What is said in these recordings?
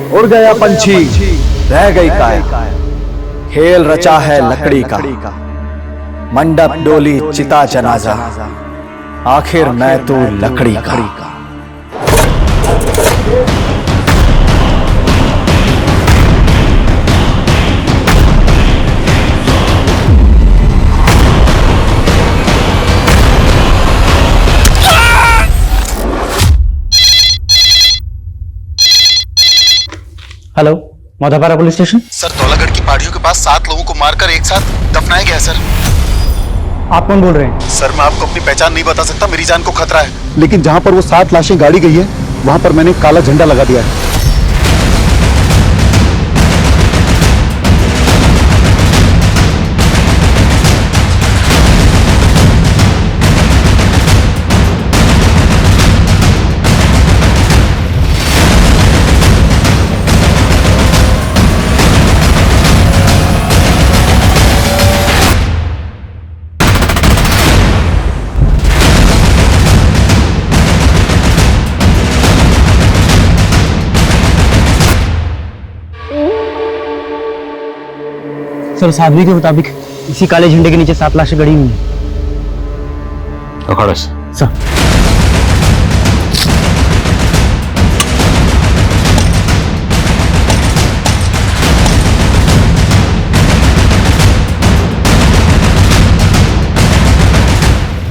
उड़ गया पंछी, रह गई काया। खेल रचा है लकड़ी का, मंडप डोली चिता जनाजा, आखिर मैं तो लकड़ी का। Hello, Maudhapara police station. Sir, Dhaulagarh की पहाड़ियों के पास 7 लोगों को मारकर एक साथ दफनाया गया है सर। आप कौन बोल रहे हैं? सर, मैं आपको अपनी पहचान नहीं बता सकता, मेरी जान को खतरा है। लेकिन जहां पर वो 7 लाशें गाड़ी गई है वहां पर मैंने काला झंडा लगा दिया है। सर, साध्वी के मुताबिक इसी काले झंडे के नीचे 7 लाशें गड़ी हुई हैं। सर,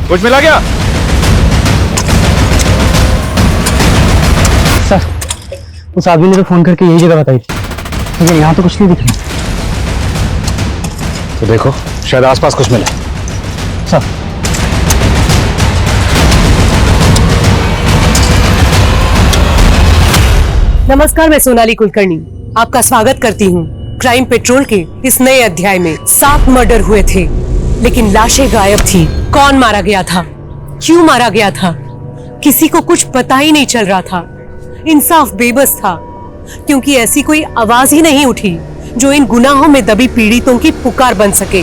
कुछ मिला क्या? सर, उस आदमी ने तो फोन करके यही जगह बताई थी, लेकिन यहाँ तो कुछ नहीं दिख रहा। तो देखो, शायद आसपास कुछ मिला। सर, नमस्कार, मैं सोनाली कुलकर्णी आपका स्वागत करती हूँ क्राइम पेट्रोल के इस नए अध्याय में। 7 मर्डर हुए थे, लेकिन लाशें गायब थी। कौन मारा गया था, क्यों मारा गया था, किसी को कुछ पता ही नहीं चल रहा था। इंसाफ बेबस था, क्योंकि ऐसी कोई आवाज ही नहीं उठी जो इन गुनाहों में दबी पीड़ितों की पुकार बन सके।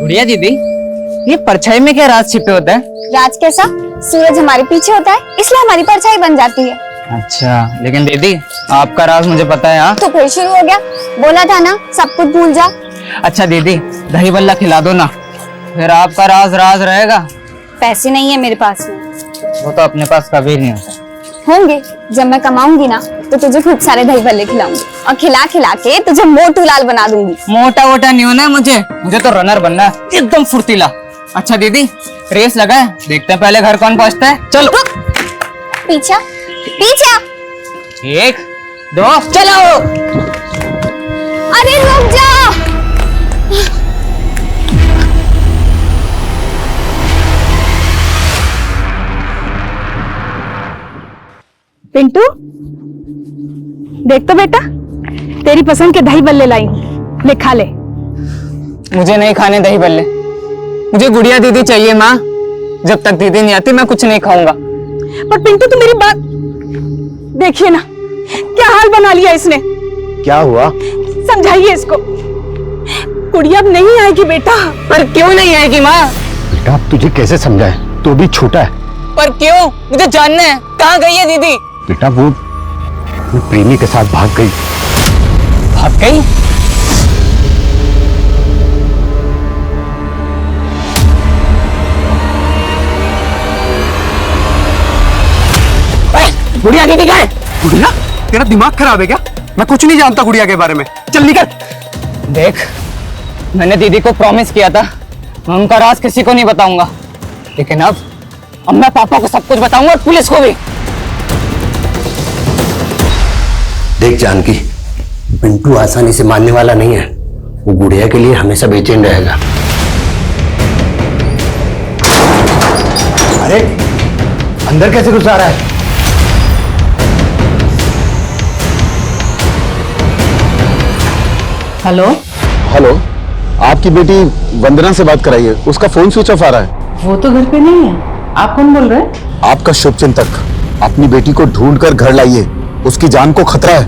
गुड़िया दीदी, ये परछाई में क्या राज छिपे होता है? राज कैसा? सूरज हमारे पीछे होता है, इसलिए हमारी परछाई बन जाती है। अच्छा, लेकिन दीदी आपका राज मुझे पता है। हाँ, तो फिर शुरू हो गया? बोला था ना सब कुछ भूल जा। अच्छा दीदी, दही बल्ला खिला दो ना, फिर आपका राज राज रहेगा। पैसे नहीं है मेरे पास में। वो तो अपने पास कभी नहीं होता। होंगे, जब मैं कमाऊंगी ना तो तुझे खूब सारे दही भल्ले खिलाऊंगी और खिला खिला के तुझे मोटू लाल बना दूंगी। मोटा वोटा नहीं होना है मुझे तो रनर बनना है, एकदम फुर्तीला। अच्छा दीदी, रेस लगाए, देखते हैं पहले घर कौन पहुंचता है। चलो। पीछा पीछा। 1 2 चलो। अरे रुक जा। पिंटू, देख तो बेटा, तेरी पसंद के दही बल्ले लाई हूं, ले खा ले। मुझे नहीं खाने दही बल्ले, मुझे गुड़िया दीदी चाहिए माँ। जब तक दीदी नहीं आती मैं कुछ नहीं खाऊंगा। पर पिंटू, तू मेरी बात देखिए ना, क्या हाल बना लिया इसने। क्या हुआ? समझाइए इसको। गुड़िया अब नहीं आएगी बेटा। पर क्यों नहीं आएगी माँ? बेटा, अब तुझे कैसे समझाए, तू भी छोटा है। पर क्यों? मुझे जानना है, कहाँ गई है दीदी? बेटा, वो प्रेमी के साथ भाग गई। भाग गई? गुड़िया दीदी गए। गुड़िया, तेरा दिमाग खराब है क्या? मैं कुछ नहीं जानता गुड़िया के बारे में, चल निकल। देख, मैंने दीदी को प्रॉमिस किया था मैं उनका राज किसी को नहीं बताऊंगा, लेकिन अब मैं पापा को सब कुछ बताऊंगा और पुलिस को भी। देख जानकी, पिंटू आसानी से मानने वाला नहीं है। वो गुड़िया के लिए हमेशा बेचैन रहेगा। अरे अंदर कैसे घुस आ रहा है? हेलो हेलो, आपकी बेटी वंदना से बात कराइए, उसका फोन स्विच ऑफ आ रहा है। वो तो घर पे नहीं है। आप कौन बोल रहे हैं? आपका शुभचिंतक, अपनी बेटी को ढूंढ कर घर लाइए, उसकी जान को खतरा है।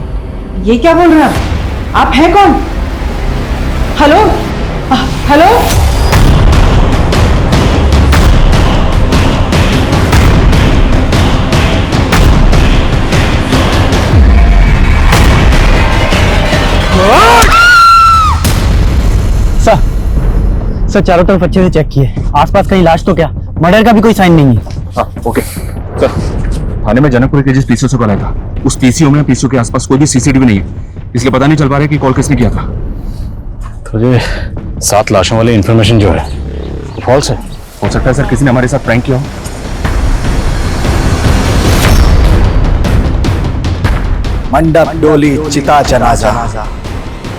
ये क्या बोल रहे हैं आप हैं कौन? Hello hello. सर चारों तरफ अच्छे से चेक किए, आसपास कहीं लाश तो क्या, मर्डर का भी कोई साइन नहीं है। हाँ ओके सर, थाने में जनकपुर के जिस पीसीओ से कॉल आया था उस पीसीओ में पीसीओ के आसपास कोई भी सीसीटीवी नहीं है, इसलिए पता नहीं चल पा रहा है कि कॉल किसने किया था। तो ये 7 लाशों वाली इंफॉर्मेशन जो है वो फॉल्स है। हो सकता है सर किसी ने हमारे साथ प्रैंक किया हो। मंडप डोली चिता जनाजा,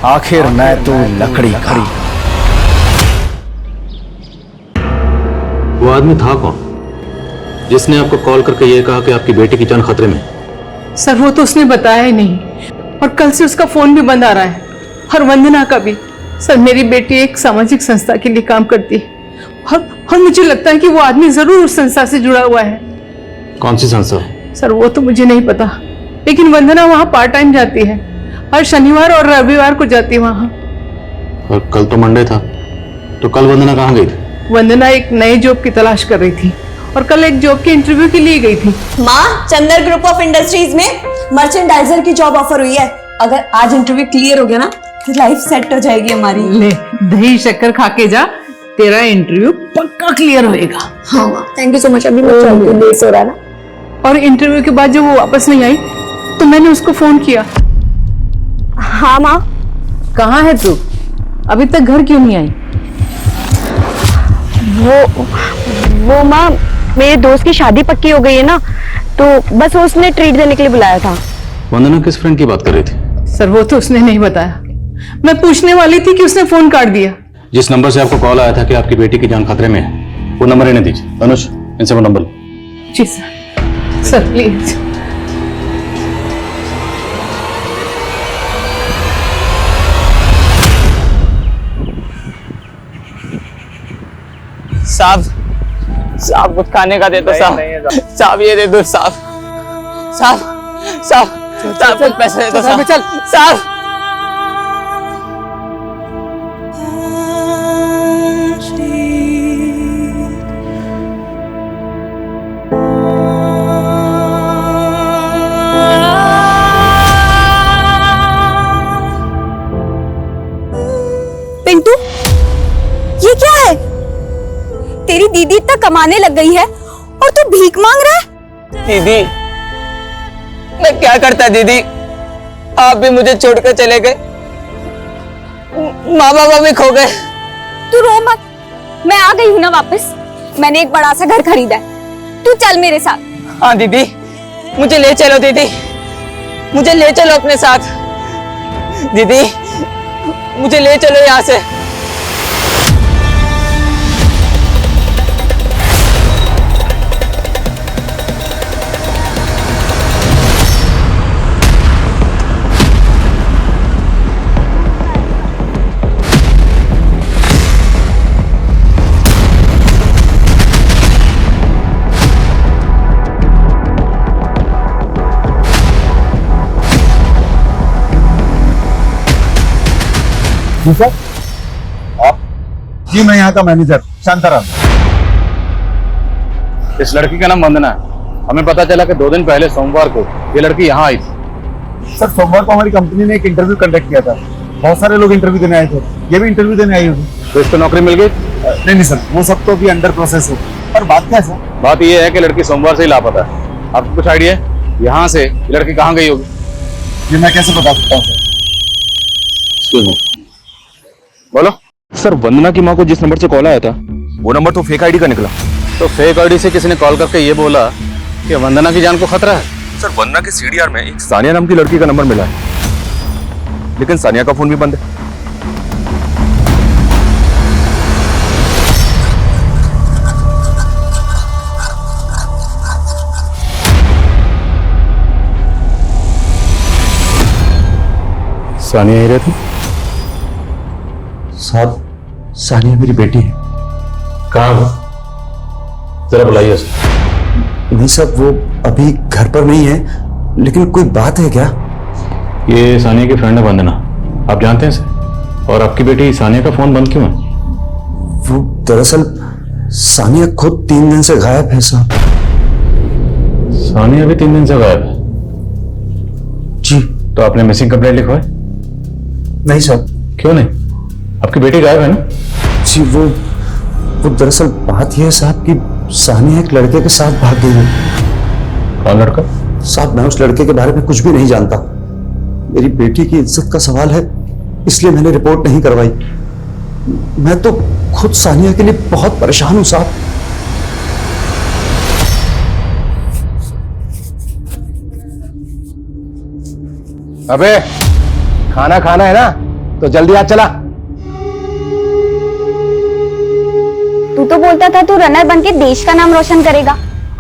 आखिर मैं तू लकड़ी का। वो आदमी था कौन जिसने आपको कॉल करके ये कहा कि आपकी बेटी की जान खतरे में है? सर वो तो उसने बताया ही नहीं, और कल से उसका फोन भी बंद आ रहा है, और वंदना का भी। सर मेरी बेटी एक सामाजिक संस्था के लिए काम करती है, और मुझे लगता है कि वो आदमी जरूर उस संस्था से जुड़ा हुआ है। कौन सी संस्था? सर वो तो मुझे नहीं पता, लेकिन वंदना वहाँ पार्ट टाइम जाती है, हर शनिवार और रविवार को जाती है वहाँ। और कल तो मंडे था, तो कल वंदना कहाँ गई थी? वंदना एक नए जॉब की तलाश कर रही थी, और कल एक जॉब के इंटरव्यू के लिए गई थी। माँ, चंदर ग्रुप ऑफ इंडस्ट्रीज में मर्चेंडाइजर की जॉब ऑफर हुई है। अगर आज इंटरव्यू क्लियर हो गया ना तो लाइफ सेट हो जाएगी हमारी। ले दही शक्कर खा के जा, तेरा इंटरव्यू पक्का क्लियर होएगा। हाँ माँ, थैंक यू सो मच। अभी मैं चलती हूँ, लेट हो रहा है ना। और इंटरव्यू के बाद जब वो वापस नहीं आई तो मैंने उसको फोन किया। हाँ माँ। कहाँ है तू? अभी तक घर क्यों नहीं आई? वो माँ, मेरे दोस्त की शादी पक्की हो गई है ना, तो बस उसने ट्रीट देने के लिए बुलाया था। वंदना किस फ्रेंड की बात कर रही थी? सर वो तो उसने नहीं बताया, मैं पूछने वाली थी कि उसने फोन काट दिया। जिस नंबर से आपको कॉल आया था कि आपकी बेटी की जान खतरे में है, वो नंबर इन्हें दीजिए। अनुज, इनसे वो नंबर लो। जी सर। Sir please. साहब कुछ खाने का दे दो साहब। साहब ये दे दो साहब। साहब कुछ पैसे दे दो साहब। चल साहब। पिंटू, ये क्या है? तेरी दीदी इतना कमाने लग गई है और तू भीख मांग रहा है? दीदी, मैं क्या करता दीदी, आप भी मुझे छोड़कर चले गए, माँ बाबा भी खो गए। तू रो मत, मैं आ गई हूँ ना वापस। मैंने एक बड़ा सा घर खरीदा है, तू चल मेरे साथ। हाँ दीदी, मुझे ले चलो दीदी, मुझे ले चलो अपने साथ। दीदी मुझे ले चलो यहाँ से। जी सर। आप? जी मैं यहाँ का मैनेजर शांताराम। इस लड़की का नाम वंदना है। हमें पता चला कि 2 दिन पहले सोमवार को ये लड़की यहाँ आई थी। सर सोमवार को हमारी कंपनी ने एक इंटरव्यू कंडक्ट किया था, बहुत सारे लोग इंटरव्यू देने आए थे, ये भी इंटरव्यू देने आई होगी। तो इसको नौकरी मिल गई? नहीं सर, वो सब तो अभी अंडर प्रोसेस है। पर बात क्या है सर? बात ये है कि लड़की सोमवार से ही लापता है। आपको कुछ आइडिया है यहाँ से ये लड़की कहाँ गई होगी? ये मैं कैसे बता सकता हूँ सर? बोलो। सर वंदना की माँ को जिस नंबर से कॉल आया था वो नंबर तो फेक आईडी का निकला। तो फेक आईडी से किसी ने कॉल करके ये बोला कि वंदना की जान को खतरा है? सर वंदना के सीडीआर में एक सानिया नाम की लड़की का नंबर मिला है, लेकिन सानिया का फोन भी बंद है। सानिया ही रहती? साहब, सानिया मेरी बेटी है। कहाँ वो? जरा बुलाइए उसे। नहीं साहब, वो अभी घर पर नहीं है, लेकिन कोई बात है क्या? ये सानिया की फ्रेंड है वंदना, आप जानते हैं इसे? और आपकी बेटी सानिया का फोन बंद क्यों है? वो दरअसल सानिया खुद 3 दिन से गायब है साहब। सानिया भी 3 दिन से गायब है? जी। तो आपने मिसिंग कंप्लेंट लिखवाई? नहीं साहब। क्यों नहीं? आपकी बेटी गायब है ना? जी वो दरअसल बात यह है साहब कि सानिया एक लड़के के साथ भाग गई है। कौन लड़का? साहब मैं उस लड़के के बारे में कुछ भी नहीं जानता। मेरी बेटी की इज्जत का सवाल है, इसलिए मैंने रिपोर्ट नहीं करवाई। मैं तो खुद सानिया के लिए बहुत परेशान हूं साहब। अबे खाना खाना है ना तो जल्दी आ चला। तू तो बोलता था तू रनर बन के देश का नाम रोशन करेगा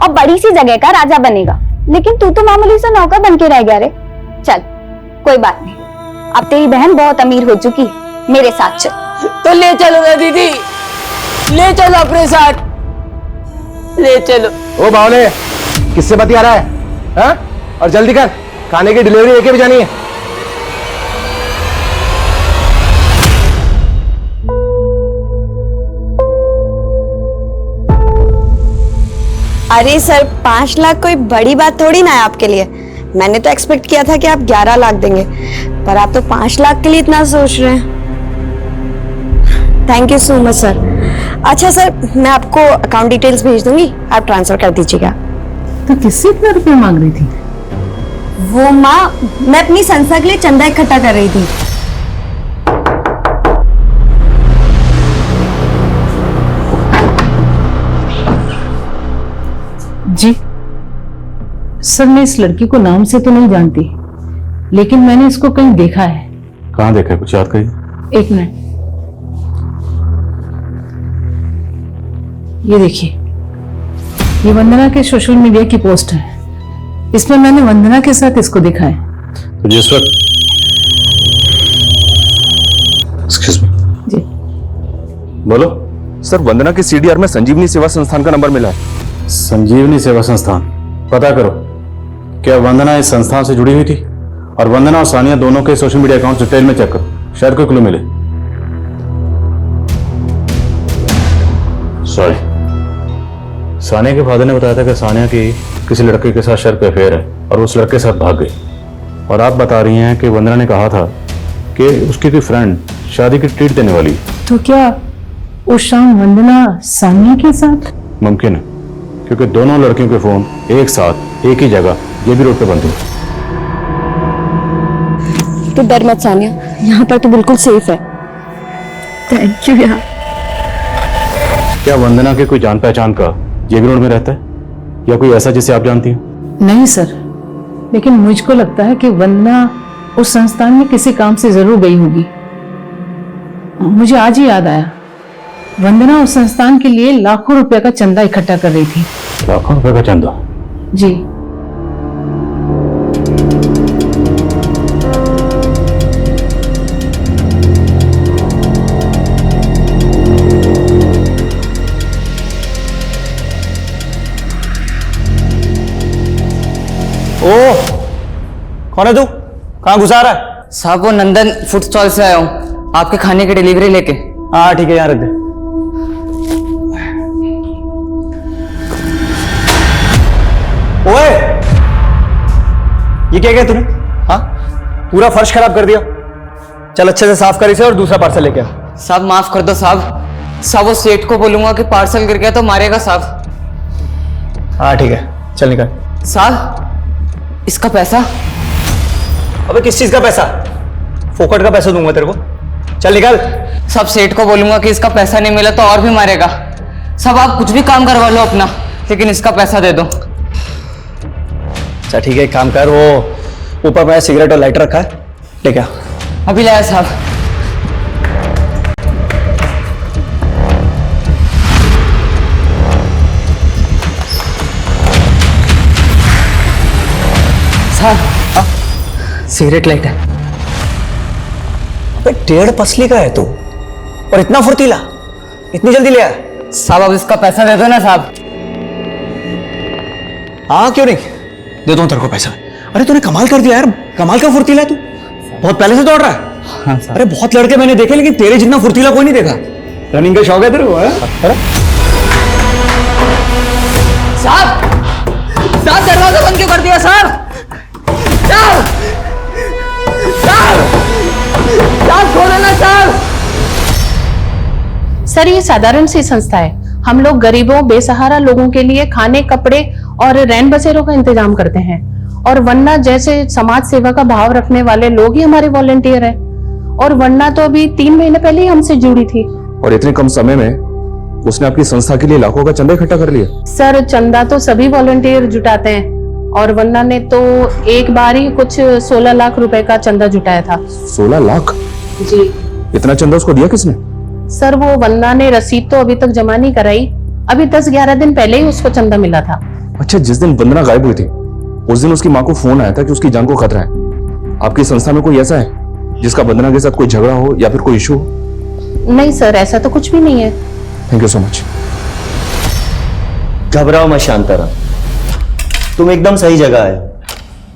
और बड़ी सी जगह का राजा बनेगा, लेकिन तू तो मामूली सा नौकर बन के रह गया रे। चल कोई बात नहीं, अब तेरी बहन बहुत अमीर हो चुकी है, मेरे साथ चल। तो ले चलो ना दीदी, ले चलो अपने साथ, ले चलो। ओ बावले, किससे बतिया रहा है? हाँ? और जल्दी कर, खाने की डिलीवरी लेके भी जानी है। अरे सर 5 लाख कोई बड़ी बात थोड़ी ना है आपके लिए। मैंने तो एक्सपेक्ट किया था कि आप 11 लाख देंगे, पर आप तो 5 लाख के लिए इतना सोच रहे हैं। Thank you so much sir. अच्छा सर, मैं आपको अकाउंट डिटेल्स भेज दूंगी, आप ट्रांसफर कर दीजिएगा। तो किससे इतना रुपया मांग रही थी? वो माँ, मैं अपनी संस्था के लिए चंदा इकट्ठा कर रही थी। जी सर, मैं इस लड़की को नाम से तो नहीं जानती, लेकिन मैंने इसको कहीं देखा है। कहाँ देखा है, कुछ याद करिए। एक मिनट, ये देखिए, ये वंदना के सोशल मीडिया की पोस्ट है। इसमें मैंने वंदना के साथ इसको देखा है। तो जिस वक्त एक्सक्यूज मी जी बोलो। सर वंदना के सीडीआर में संजीवनी सेवा संस्थान का नंबर मिला है। संजीवनी सेवा संस्थान, पता करो क्या वंदना इस संस्थान से जुड़ी हुई थी? और वंदना और सानिया दोनों के सोशल मीडिया अकाउंट डिटेल में चेक करो, शायद कोई क्लू मिले। सॉरी, सानिया के फादर ने बताया था कि सानिया की किसी लड़के के साथ शर्त पे अफेयर है और उस लड़के के साथ भाग गई। और आप बता रही हैं कि वंदना ने कहा था कि उसकी कोई फ्रेंड शादी की ट्रीट देने वाली। तो क्या उस शाम वंदना सानिया के साथ? मुमकिन है, क्योंकि दोनों लड़कियों के फोन एक साथ एक ही जगह जेबी रोड पे बंद हुए। तो डर मत सानिया, यहाँ पर तो बिल्कुल सेफ है। थैंक यू यार। क्या वंदना के कोई जान पहचान का जेबी रोड में रहता है या कोई ऐसा जिसे आप जानती हैं? नहीं सर, लेकिन मुझको लगता है कि वंदना उस संस्थान में किसी काम से जरूर गई होगी। मुझे आज ही याद आया, वंदना उस संस्थान के लिए लाखों रुपए का चंदा इकट्ठा कर रही थी। लाखों रुपए का चंदा? जी। ओ, कौन है तू? कहाँ घुसा रहा है? साहब वो नंदन फूड स्टॉल से आया हूँ, आपके खाने की डिलीवरी लेके। हाँ ठीक है, यहाँ रख दे। ओए, ये क्या किया तूने? हाँ, पूरा फर्श खराब कर दिया। चल अच्छे से साफ कर इसे और दूसरा पार्सल लेके आ। साहब माफ कर दो साहब, साहब वो सेठ को बोलूंगा कि पार्सल गिर गया तो मारेगा साहब। हाँ ठीक है, चल निकल। साहब इसका पैसा? अबे किस चीज का पैसा? फोकट का पैसा दूंगा तेरे को, चल निकल। सब सेठ को बोलूंगा कि इसका पैसा नहीं मिला तो और भी मारेगा। सब आप कुछ भी काम करवा लो अपना, लेकिन इसका पैसा दे दो। अच्छा ठीक है, एक काम कर, वो ऊपर मैं सिगरेट और लाइटर रखा है, लेके आ। अभी लाया साहब। साहब सिगरेट लाइटर। अबे 1.5 पसली का है तू, और इतना फुर्तीला, इतनी जल्दी ले आया? साहब अब इसका पैसा दे दो ना साहब। हाँ क्यों नहीं, दे दूं तेरे को पैसा। अरे तूने कमाल कर दिया यार, कमाल का फुर्तीला है तू, बहुत पहले से दौड़ रहा है। हाँ साहब। अरे बहुत लड़के मैंने देखे, लेकिन तेरे जितना फुर्तीला कोई नहीं देखा। रनिंग का शौक है तेरे को? साहब साहब दरवाजा बंद क्यों कर दिया साहब? साहब साहब साहब खोलो ना साहब। सर ये साधारण सी संस्था है। हम लोग गरीबों बेसहारा लोगों के लिए खाने, कपड़े और रैन बसेरों का इंतजाम करते हैं। और वन्ना जैसे समाज सेवा का भाव रखने वाले लोग ही हमारे वॉलंटियर हैं। और वन्ना तो अभी 3 महीने पहले ही हमसे जुड़ी थी। और इतने कम समय में उसने आपकी संस्था के लिए लाखों का चंदा इकट्ठा कर लिया। सर चंदा तो सभी वॉलंटियर जुटाते हैं और वन्ना ने तो एक बार ही कुछ 16 लाख रुपए का चंदा जुटाया था। 16 लाख? जी। इतना चंदा उसको दिया किसने? सर वो वन्ना ने रसीद तो अभी तक जमा नहीं कराई। अभी 10-11 दिन पहले ही उसको चंदा मिला था। अच्छा, जिस दिन वंदना गायब हुई थी उस दिन उसकी माँ को फोन आया था कि उसकी जान को खतरा है। आपकी संस्था में कोई ऐसा है जिसका वंदना के साथ कोई झगड़ा हो या फिर कोई इशू हो? नहीं सर, ऐसा तो कुछ भी नहीं है। Thank you so much. घबराओ मत शांताराम, तुम एकदम सही जगह है।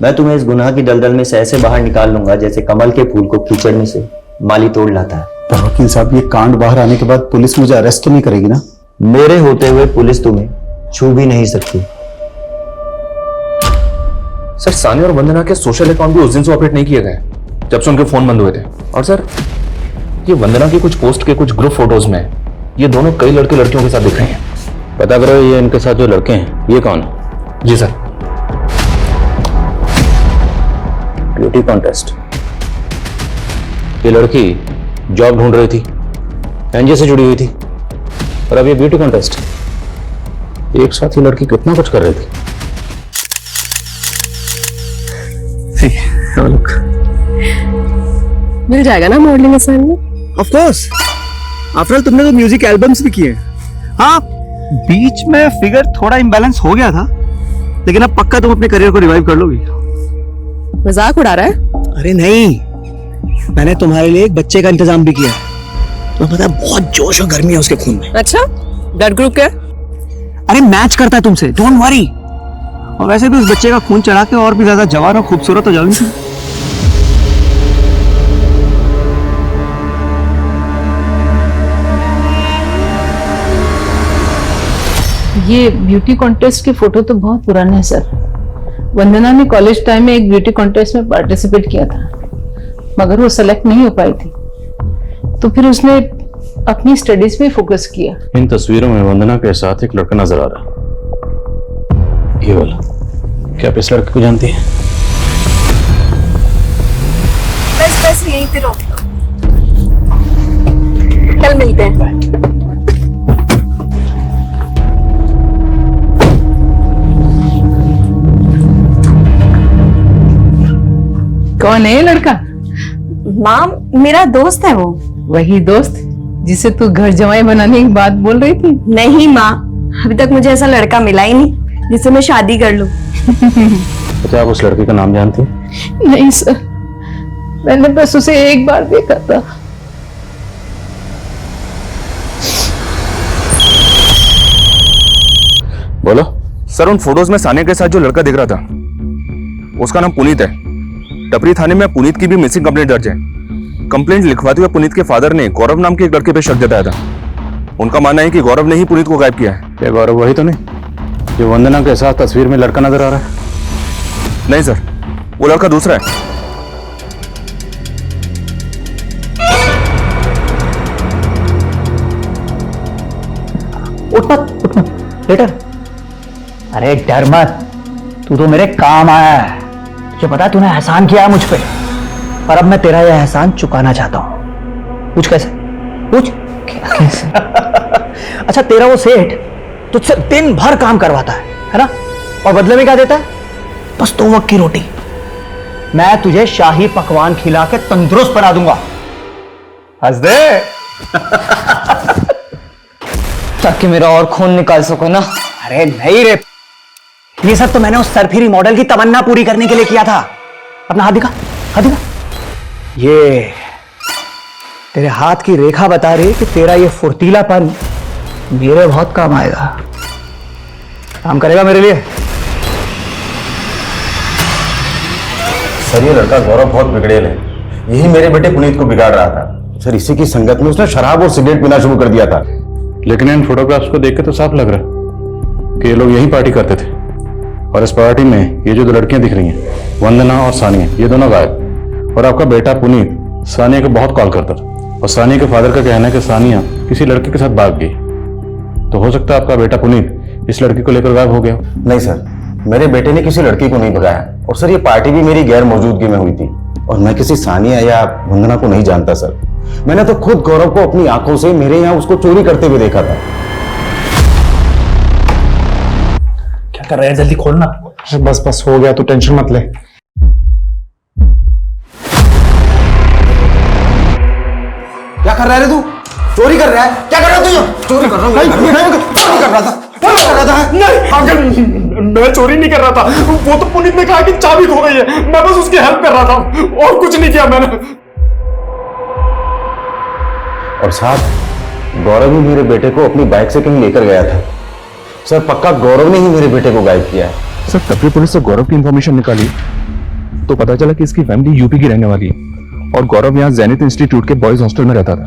मैं तुम्हें इस गुनाह की दलदल में से ऐसे बाहर निकाल लूंगा जैसे कमल के फूल को कीचड़ में से माली तोड़ लाता है। पर वकील साहब, ये कांड बाहर आने के बाद पुलिस मुझे अरेस्ट तो नहीं करेगी ना? मेरे होते हुए पुलिस तुम्हें छू भी नहीं सकती। सर, सानिया और वंदना के सोशल अकाउंट भी उस दिन से ऑपरेट नहीं किए गए जब से उनके फोन बंद हुए थे। और सर, ये वंदना की कुछ पोस्ट के कुछ ग्रुप फोटोज में ये दोनों कई लड़के लड़कियों के साथ दिख रहे हैं। पता करो ये इनके साथ जो लड़के हैं ये कौन है? जी सर। Beauty contest. ये लड़की जॉब ढूंढ रही थी, एनजीओ से जुड़ी हुई थी, और अब ये ब्यूटी कॉन्टेस्ट। एक साथ ही लड़की कितना कुछ कर रही थी। मिल जाएगा ना modelling assignment? Of course, after all तुमने तो म्यूजिक एल्बम्स भी किए। हाँ, बीच में फिगर थोड़ा इम्बैलेंस हो गया था, लेकिन अब पक्का तुम अपने करियर को रिवाइव कर लोगी। मजाक उड़ा रहा है? अरे नहीं, मैंने तुम्हारे लिए एक बच्चे का इंतजाम भी किया है। तुम्हें पता है बहुत जोश और गर्मी है उसके खून में। अच्छा, ब्लड ग्रुप क्या? अरे मैच करता है तुमसे, डोंट वरी। और वैसे भी उस बच्चे का खून चढ़ा के और भी ज्यादा जवान और खूबसूरत हो जाओगी। ये ब्यूटी कॉन्टेस्ट की फोटो तो बहुत पुराने है सर। वंदना ने कॉलेज टाइम में एक ब्यूटी कॉन्टेस्ट में पार्टिसिपेट किया था, मगर वो सेलेक्ट नहीं हो पाई थी, तो फिर उसने अपनी स्टडीज पे फोकस किया। इन तस्वीरों में वंदना के साथ एक लड़का नजर आ रहा है, ये वाला। क्या आप इस लड़के को जानती हैं? बस यहीं पे रोक लो, कल मिलते हैं। कौन है ये लड़का? माँ, मेरा दोस्त है वो। वही दोस्त जिसे तू घर जमाई बनाने की बात बोल रही थी? नहीं माँ, अभी तक मुझे ऐसा लड़का मिला ही नहीं जिससे मैं शादी कर लूं। क्या आप उस लड़के का नाम जानती हैं? नहीं सर, मैंने बस उसे एक बार देखा था। बोलो। सर, उन फोटोज में सानिया के साथ जो लड़का दिख रहा था उसका नाम पुनीत है। टपरी थाने में पुनीत की भी मिसिंग कंप्लेंट दर्ज है। कंप्लेंट लिखवाते हुए पुनीत के फादर ने गौरव नाम के एक लड़के पे शक जताया था। उनका मानना है कि गौरव ने ही पुनीत को गायब किया है। क्या गौरव वही तो नहीं जो वंदना के साथ तस्वीर में लड़का नजर आ रहा है? नहीं सर, वो लड़का दूसरा है। उठ मत लेटर। अरे डर मत, तू तो मेरे काम आया है। तुझे पता है तूने एहसान किया है मुझ पे, और अब मैं तेरा यह एहसान चुकाना चाहता हूं। पूछ कैसे? पूछ कैसे? अच्छा, तेरा वो सेठ तुझसे दिन भर काम करवाता है ना? और बदले में क्या देता है? बस 2 वक्त की रोटी। मैं तुझे शाही पकवान खिला के तंदुरुस्त बना दूंगा। हंस दे। ताकि मेरा और खून निकाल सको ना। अरे नहीं रे, ये सब तो मैंने उस सरफिरी मॉडल की तमन्ना पूरी करने के लिए किया था। अपना हाथ दिखा, हाथ दिखा। ये तेरे हाथ की रेखा बता रही है कि तेरा ये फुर्तीलापन मेरे बहुत काम आएगा। काम करेगा मेरे लिए। सर, ये लड़का गौरव बहुत बिगड़ेल है। यही मेरे बेटे पुनीत को बिगाड़ रहा था। सर, इसी की संगत में उसने शराब और सिगरेट पीना शुरू कर दिया था। लेकिन इन फोटोग्राफ्स को देख के तो साफ लग रहा है कि ये लोग यही पार्टी करते थे। और इस पार्टी में ये जो 2 लड़कियां दिख रही हैं, वंदना और सानिया, ये दोनों गायब। और आपका बेटा पुनीत सानिया को बहुत कॉल करता था। और सानिया के फादर का कहना है कि सानिया किसी लड़के के साथ भाग गई। तो हो सकता है आपका बेटा पुनीत इस लड़की को लेकर गायब हो गया। नहीं सर, मेरे बेटे ने किसी लड़की को नहीं भगाया। और सर, ये पार्टी भी मेरी गैर मौजूदगी में हुई थी और मैं किसी सानिया या वंदना को नहीं जानता सर। मैंने तो खुद गौरव को अपनी आंखों से मेरे यहाँ उसको चोरी करते हुए देखा था। क्या कर रहा है, जल्दी खोलना। बस बस हो गया, तू टेंशन मत ले। क्या कर रहा है तू? चोरी कर रहा है? क्या कर रहा है तू? चोरी कर रहा हूँ? चोरी कर रहा था? क्या कर रहा था? नहीं अंकल, मैं चोरी नहीं कर रहा था। वो तो पुनीत ने कहा कि चाबी खो गई है, मैं बस उसकी हेल्प कर रहा था और कुछ नहीं किया मैंने। और साथ गौरव ही मेरे बेटे को अपनी बाइक से कहीं लेकर गया था। सर, पक्का गौरव ने ही मेरे बेटे को गायब किया है। सर, तभी पुलिस से गौरव की इंफॉर्मेशन निकाली तो पता चला कि इसकी फैमिली यूपी की रहने वाली है और गौरव यहाँ ज़ैनिथ इंस्टीट्यूट के बॉयज हॉस्टल में रहता था।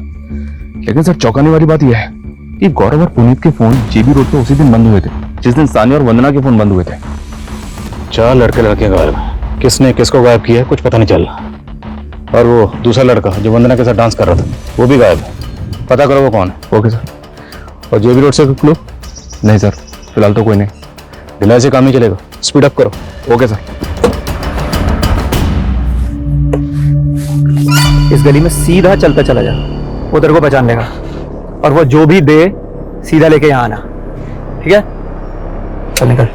लेकिन सर, चौंकाने वाली बात यह है कि गौरव और पुनीत के फोन जेबी रोड पे उसी दिन बंद हुए थे जिस दिन सानिया और वंदना के फोन बंद हुए थे। 4 लड़के गायब, किसने किसको गायब किया कुछ पता नहीं चल रहा। और वो दूसरा लड़का जो वंदना के साथ डांस कर रहा था वो भी गायब है, पता करो वो कौन है। Okay sir. और जेबी रोड से कोई क्लू? नहीं सर, फिलहाल तो कोई नहीं। ढिलाई से काम नहीं चलेगा, स्पीड अप करो। Okay sir. इस गली में सीधा चलता चला जा, उधर को पहचान लेगा और वो जो भी दे सीधा लेके यहाँ आना, ठीक है? चल निकल।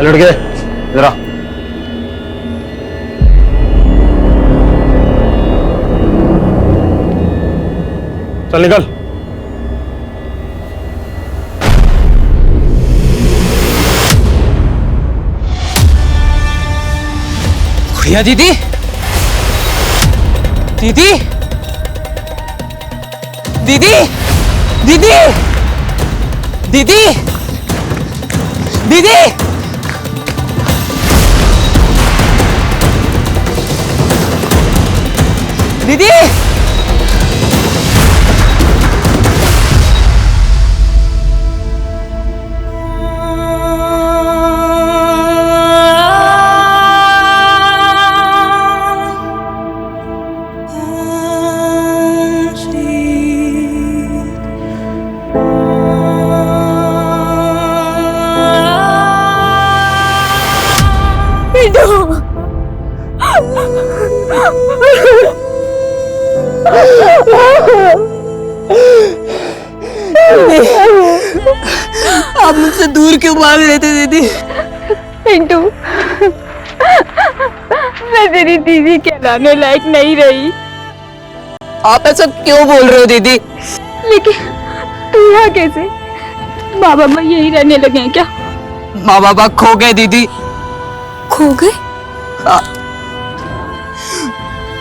लड़के जरा चल निकल। गुड़िया दीदी, दीदी, दीदी, दीदी, दीदी, दीदी, दीदी, आप मुझसे दूर क्यों भाग रहे थे दीदी? पिंटू, मैं तेरी दीदी कहलाने लायक नहीं रही। आप ऐसा क्यों बोल रहे हो दीदी? लेकिन तू यहाँ कैसे? माँ बाबा यही रहने लगे हैं क्या? माँ बाबा खो गए दीदी। खो गए?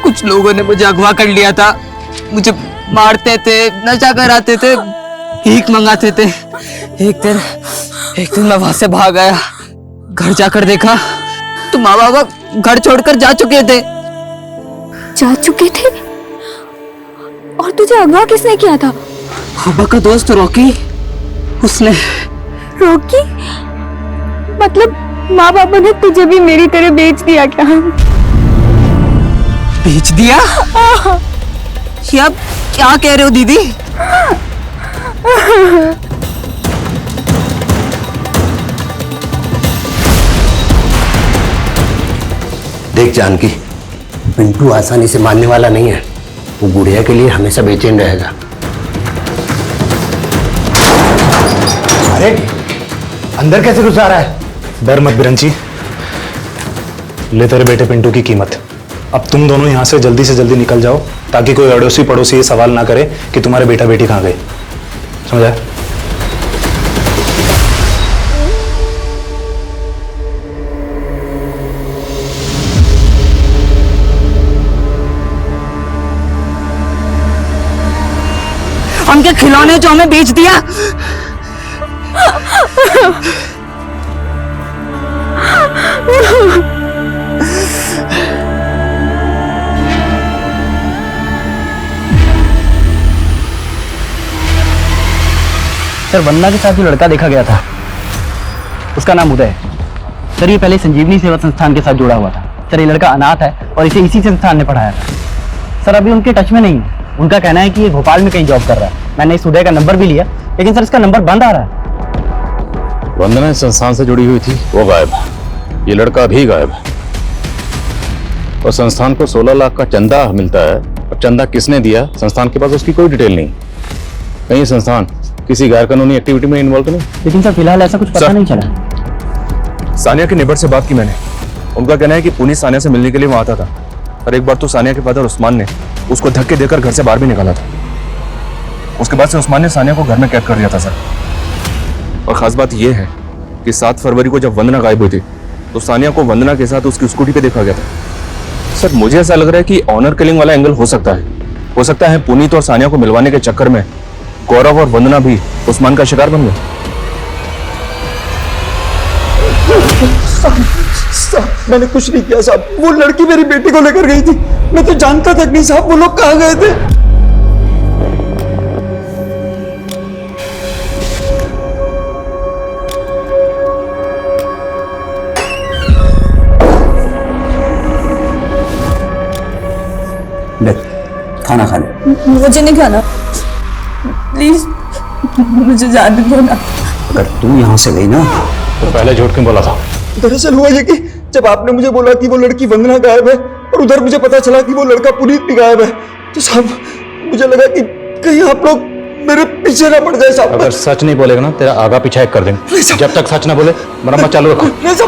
कुछ लोगों ने मुझे अगवा कर लिया था, मुझे मारते थे, नशा कराते थे, भीख मंगाते थे। एक दिन मैं वहां से भाग आया, घर जाकर देखा तो माँ बाबा घर छोड़कर जा चुके थे। जा चुके थे? और तुझे अगवा किसने किया था? पापा का दोस्त रॉकी, उसने। रॉकी? मतलब माँ बाबा ने तुझे भी मेरी तरह बेच दिया क्या? बेच दिया? ये आप क्या कह रहे हो दीदी? देख जानकी, पिंटू आसानी से मानने वाला नहीं है। वो गुड़िया के लिए हमेशा बेचैन रहेगा। अरे अंदर कैसे घुस आ रहा है? डर मत बिरंची, ले तेरे बेटे पिंटू की कीमत। अब तुम दोनों यहां से जल्दी निकल जाओ ताकि कोई अड़ोसी पड़ोसी ये सवाल ना करे कि तुम्हारे बेटा बेटी कहां गए। समझा? उनके खिलौने जो हमें बेच दिया। सर वंदना के साथ जो लड़का देखा गया था उसका नाम उदय है। सर ये पहले संजीवनी सेवा संस्थान के साथ जुड़ा हुआ था। सर ये लड़का अनाथ है और इसे इसी संस्थान ने पढ़ाया था। सर अभी उनके टच में नहीं है। उनका कहना है कि ये भोपाल में कहीं जॉब कर रहा है। मैंने इस उदय का नंबर भी लिया, लेकिन सर इसका नंबर बंद आ रहा है। वंदना इस संस्थान से जुड़ी हुई थी, वो गायब है। ये लड़का भी गायब है। और संस्थान को 16 लाख का चंदा मिलता है, और चंदा किसने दिया संस्थान के पास उसकी कोई डिटेल नहीं। कहीं संस्थान किसी गैर कानूनी एक्टिविटी में इन्वॉल्व नहीं। लेकिन सर फिलहाल ऐसा कुछ पता नहीं चला। सानिया के नेबर से बात की मैंने। उनका कहना है कि पुनीत सानिया से मिलने के लिए वहां आता था, और एक बार तो सानिया के फादर उस्मान ने उसको धक्के देकर घर से बाहर भी निकाला था। उसके बाद से उस्मान ने सानिया को घर में कैद कर दिया था सर। और खास बात यह है कि 7 फरवरी को जब वंदना गायब हुई थी तो सानिया को वंदना के साथ उसकी स्कूटी पे देखा गया था। सर मुझे ऐसा लग रहा है कि ऑनर किलिंग वाला एंगल हो सकता है। हो सकता है पुनीत और सानिया को मिलवाने के चक्कर में गौरव और वंदना भी उस्मान का शिकार बन गए। मैंने कुछ नहीं किया साहब। वो लड़की मेरी बेटी को लेकर गई थी, मैं तो जानता तक नहीं साहब वो लोग कहाँ गए थे। ले खाना खा ले। मुझे नहीं खाना, प्लीज मुझे जाने दो ना। अगर तू यहाँ से गई ना तो पहले झूठ क्यों बोला था? दरअसल हुआ ये कि जब आपने मुझे बोला कि वो लड़की वंदना गायब है और उधर मुझे पता चला कि वो लड़का पुनीत भी गायब है, तो साहब मुझे लगा कि कहीं आप लोग मेरे पीछे ना पड़ जाए साहब। अगर सच नहीं बोलेगा ना तेरा आगा पीछा एक कर देंगे। जब तक सच ना बोले मरम्मत चालू रखो। मैं सब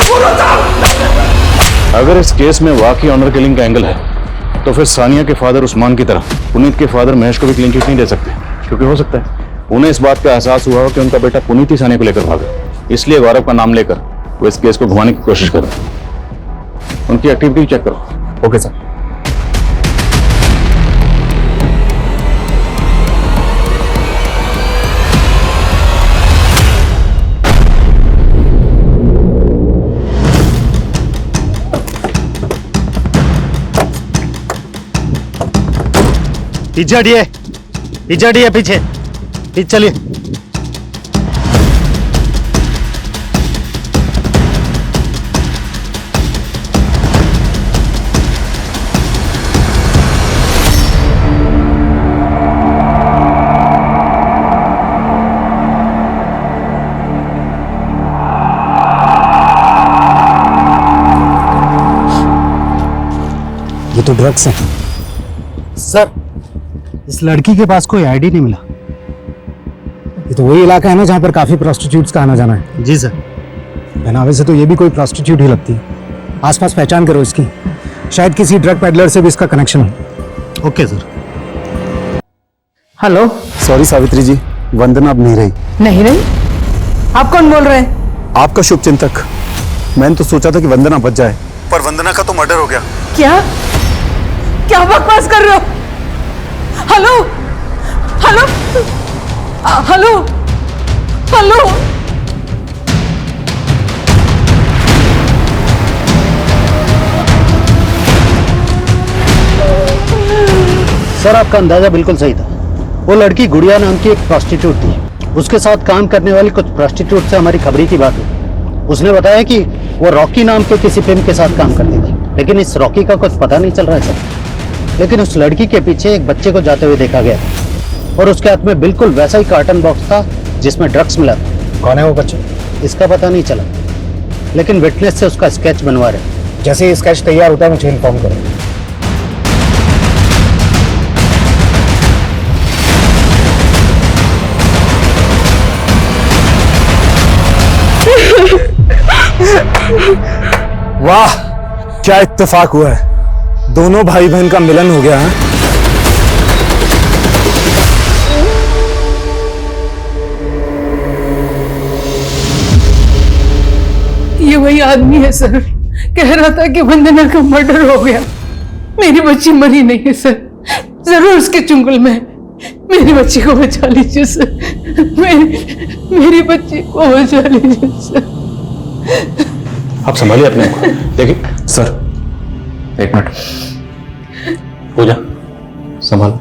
बोल रहा था। अगर इस केस में वाकई ऑनर किलिंग का एंगल है तो फिर सानिया के फादर उस्मान की तरह पुनीत के फादर महेश को भी क्लीन चिट नहीं दे सकते, क्योंकि हो सकता है उन्हें इस बात का एहसास हुआ कि उनका बेटा पुनीत ही सानिया को लेकर भागा। इसलिए गौरव का नाम लेकर वो इस केस को घुमाने की कोशिश कर रहे हैं। उनकी एक्टिविटी चेक करो। Okay sir. पीछे हटिए पीछे चलिए। ये तो ड्रग्स हैं। सर इस लड़की के पास कोई आईडी नहीं मिला। ये तो वही इलाका है ना जहाँ पर काफी प्रोस्टिट्यूट्स का आना जाना है। जी सर। पहनावे से तो ये भी कोई प्रोस्टिट्यूट ही लगती है। आसपास पहचान करो इसकी, शायद किसी ड्रग पेडलर से भी इसका कनेक्शन हो। Okay sir. Hello. Sorry Savitri ji, Vandana अब नहीं रही। नहीं नहीं, आप कौन बोल रहे हैं? आपका शुभ चिंतक। मैंने तो सोचा था कि वंदना बच जाए, पर वंदना का तो मर्डर हो गया। क्या क्या बकवास कर रहे हो? Hello hello hello hello. Sir आपका अंदाजा बिल्कुल सही था। वो लड़की गुड़िया नाम की एक प्रोस्टिट्यूट थी। उसके साथ काम करने वाली कुछ प्रोस्टिट्यूट से हमारी खबरी की बात हुई। उसने बताया कि वो रॉकी नाम के किसी फिल्म के साथ काम करती थी, लेकिन इस रॉकी का कुछ पता नहीं चल रहा है सर। लेकिन उस लड़की के पीछे एक बच्चे को जाते हुए देखा गया और उसके हाथ में बिल्कुल वैसा ही कार्टन बॉक्स था जिसमें ड्रग्स मिला था। कौन है वो बच्चा? इसका पता नहीं चला, लेकिन विटनेस से उसका स्केच बनवा रहे। जैसे ही स्केच तैयार होता है मुझे इन्फॉर्म करो। वाह क्या इत्तेफाक हुआ है, दोनों भाई बहन का मिलन हो गया है। ये वही आदमी है सर, कह रहा था कि वंदना का मर्डर हो गया। मेरी बच्ची मरी नहीं है सर, जरूर उसके चुंगल में। मेरी बच्ची को बचा लीजिए सर, मेरी बच्ची को बचा लीजिए सर। आप संभालिए अपने को। देखिए सर, एक मिनट। पूजा संभाल।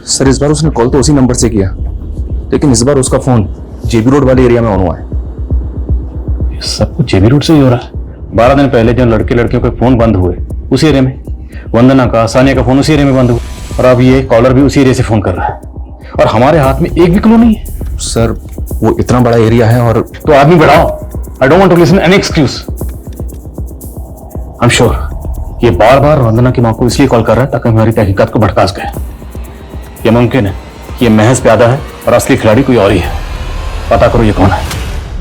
सर इस बार उसने कॉल तो उसी नंबर से किया लेकिन इस बार उसका फोन जेबी रोड वाले एरिया में ऑन हुआ है। ये सब कुछ जेबी रोड से ही हो रहा है। 12 दिन पहले जब लड़के लड़कियों के फोन बंद हुए उसी एरिया में, वंदना का, सानिया का फोन उसी एरिया में बंद हुआ, और अब ये कॉलर भी उसी एरिया से फोन कर रहा है, और हमारे हाथ में एक भी क्लू नहीं है। सर वो इतना बड़ा एरिया है और तो आदमी बढ़ाओ। I don't want to listen any excuse. I am sure ये बार बार वंदना की मां को इसलिए कॉल कर रहा है ताकि हमारी तहकीकात को भड़का सके। ये मुमकिन है कि ये महज प्यादा है और असली खिलाड़ी कोई और ही है। पता करो ये कौन है।